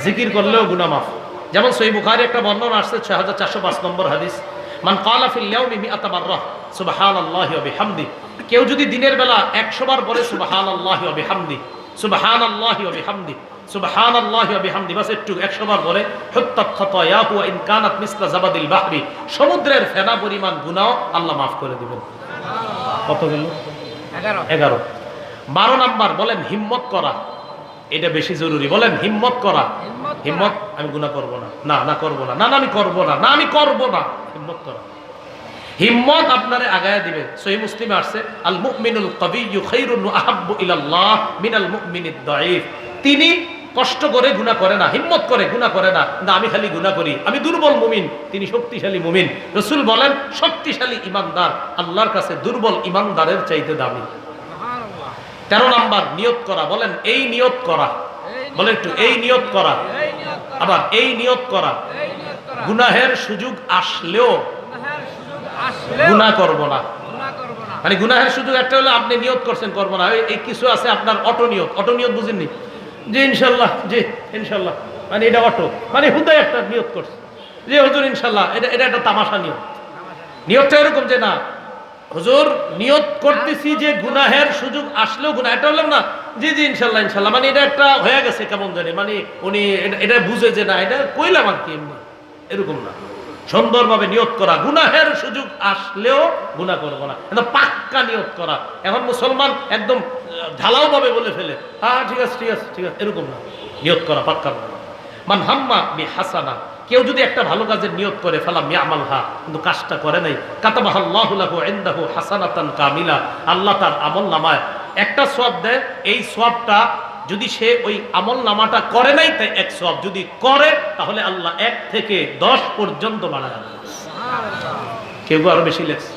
জিকির করলেও গুনাহ মাফ। যেমন সহিহ বুখারী একটা বর্ণনা আসছে 6405 নম্বর হাদিস, মান ক্বালা ফিল ইয়াউমি মিআতা মাররা সুবহানাল্লাহি ওয়া বিহামদি, কেউ যদি দিনের বেলা 100 বার পড়ে সুবহানাল্লাহি ওয়া বিহামদি, সুবহানাল্লাহি ওয়া বিহামদি, সুবহানাল্লাহি ওয়া বিহামদি, বাস একটু 100 বার পরে হুত্তাত খাতায়াহু ওয়া ইন কানাত মিসলা জাবাদিল বাহরি, সমুদ্রের ফেনা পরিমাণ গুনাহ আল্লাহ মাফ করে দিবেন। কত গেল? 11। 12 নাম্বার বলেন হিম্মত করা, এটা বেশি জরুরি। বলেন হিম্মত করা। হিম্মত, আমি গুনাহ করব না, না করব না, আমি করব না, আমি করব না। হিম্মত করা, হিম্মত আপনারে আগায়া দিবে। সহিহ মুসলিমে আসছে আল মুমিনুল কাবিয়্যু খায়রুন ওয়া আহাব্বু ইলাল্লাহ মিনাল মুমিনিদ দাঈফ। তিনি কষ্ট করে গুনাহ করে না, হিম্মত করে গুনাহ করে না, না আমি খালি গুনাহ করি, আমি দুর্বল মুমিন, তিনি শক্তিশালী মুমিন। রাসূল বলেন শক্তিশালী ঈমানদার আল্লাহর কাছে দুর্বল ঈমানদারের চাইতে দামি। 13 নাম্বার নিয়ত করা। বলেন এই নিয়ত করা, বলেন একটু এই নিয়ত করা, আবার এই নিয়ত করা, গুনাহের সুযোগ আসলেও গুনাহ করব না। মানে গুনাহের সুযোগ একটা হলো আপনি নিয়ত করছেন করব না, এই কিছু আছে আপনার অটো নিয়ত। অটো নিয়ত বুঝেননি? যে ইনশাল্লাহ, যে ইনশাল্লাহ, মানে এটা অটো, মানে হুদায় একটা নিয়ত করছে যে হুজুর ইনশাল্লাহ, এটা একটা তামাশা নিয়ত। নিয়তটা এরকম যে না হুজুর নিয়ত করতেছি যে গুনাহের সুযোগ আসলেও গুনাহ, এটা হলাম না জি জি ইনশাল্লাহ ইনশাল্লাহ, মানে এটা একটা হয়ে গেছে কেমন জানি, মানে উনি এটা বুঝে যে না এটা কইলাম আর কি, এমনি এরকম না। সুন্দরভাবে নিয়ত করা, গুনাহের সুযোগ আসলেও গুনাহ করব না, এটা পাক্কা নিয়ত করা। এখন মুসলমান একদম ঢালাও ভাবে বলে ফেলে হ্যাঁ ঠিক আছে ঠিক আছে ঠিক আছে, এরকম না। নিয়ত করা পাক্কা। মান হাম্মা বি হাসানা, কেউ যদি একটা ভালো কাজের নিয়ত করে ফালাম ইয়ামালহা, কিন্তু কাজটা করে নাই, কাতাবাহাল্লাহু লাহু ইনদাহু হাসানাতান কামিলা, আল্লাহ তার আমলনামায় একটা সওয়াব দেয়। এই সওয়াবটা যদি সে ওই আমল নামাটা করে নাই তাই 1 সওয়াব, যদি করে তাহলে আল্লাহ 1 থেকে 10 পর্যন্ত বাড়ায় দেন। কেউ আরো বেশি লেখছে।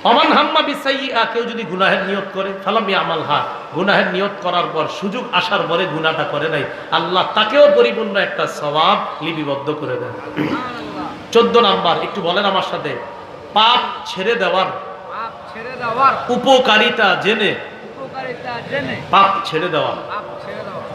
অমান হাম্মা বিসাইয়্যা, কেউ যদি গুনাহের নিয়ত করে ফালাম ইয়ামালহা, গুনাহের নিয়ত করার পর সুযোগ আসার পরে গুনাহটা করে নাই, আল্লাহ তাকেও পরিপূর্ণ একটা সওয়াব লিপিবদ্ধ করে দেন। 14 নাম্বার, একটু বলেন আমার সাথে, পাপ ছেড়ে দেওয়ার উপকারিতা জেনে পাপ ছেড়ে দেওয়া।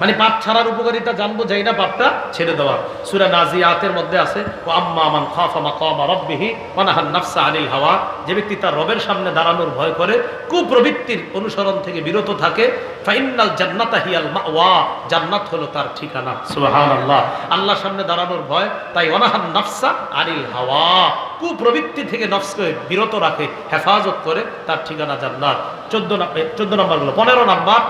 মানে পাপ ছাড়ার উপকারিতা জানবো যাই না, পাপটা ছেড়ে দেওয়া। সূরা নাজিয়াতের মধ্যে আছে ওয়া আম্মা মান খাফা মাকামা রাব্বিহি ওয়া নাহান নাফসা আনিল হাওয়া, যে ব্যক্তি তার রবের সামনে দাঁড়ানোর ভয় করে, কুপ্রবৃত্তির অনুসরণ থেকে বিরত থাকে, ফাইন্নাল জান্নাতা হিয়াল মাওয়া, জান্নাত হলো তার ঠিকানা। সুবহানাল্লাহ, আল্লাহর সামনে দাঁড়ানোর ভয়, তাই ওয়া নাহান নাফসা আনিল হাওয়া, কুপ্রবৃত্তি থেকে নফসকে বিরত রাখে, হেফাজত করে, তার ঠিকানা জান্নাত। 14 নম্বর হলো। 15 নাম্বার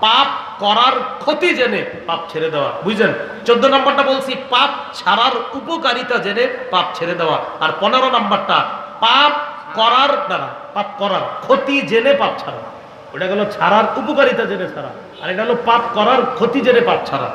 পাপ করার ক্ষতি জেনে পাপ ছেড়ে দেওয়া। বুঝছেন? 14 নম্বরটা বলছি পাপ ছাড়ার উপকারিতা জেনে পাপ ছেড়ে দেওয়া, আর 15 নম্বরটা পাপ করার দ্বারা পাপ করার ক্ষতি জেনে পাপ ছাড়া। ওটা গেল ছাড়ার উপকারিতা জেনে ছাড়া, আর এটা হলো পাপ করার ক্ষতি জেনে পাপ ছাড়া।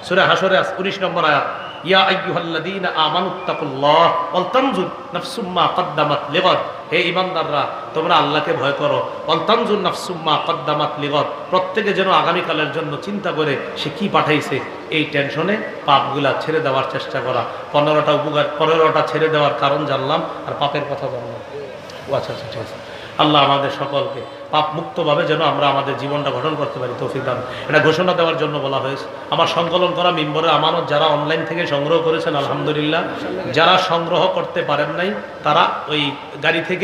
সূরা হাসরে 19 নম্বর আয়াত, ইয়া আইয়ুহাল্লাযীনা আমানুত্তাকুল্লাহ ওয়াল তানজুর নাফসুম মা কদ্দামাত লিগাদ, হে ঈমানদাররা তোমরা আল্লাহকে ভয় করো, ওয়াল তানজুর নাফসুম মা কদ্দামাত লিগাদ, প্রত্যেকে যেন আগামী কালের জন্য চিন্তা করে সে কি পাঠাইছে। এই টেনশনে পাপগুলা ছেড়ে দেওয়ার চেষ্টা করা। 15টা ছেড়ে দেওয়ার কারণ জানলাম, আর পাপের কথা জানলাম। ও আচ্ছা আচ্ছা ঠিক আছে। আল্লাহ আমাদের সকলকে পাপ মুক্তভাবে যেন আমরা আমাদের জীবনটা গঠন করতে পারি তৌফিক দান। এটা ঘোষণা দেওয়ার জন্য বলা হয়েছে। আমার সংকলন করা মিম্বরের আমানত যারা অনলাইন থেকে সংগ্রহ করেছেন আলহামদুলিল্লাহ, যারা সংগ্রহ করতে পারেন নাই তারা ওই গাড়ি থেকে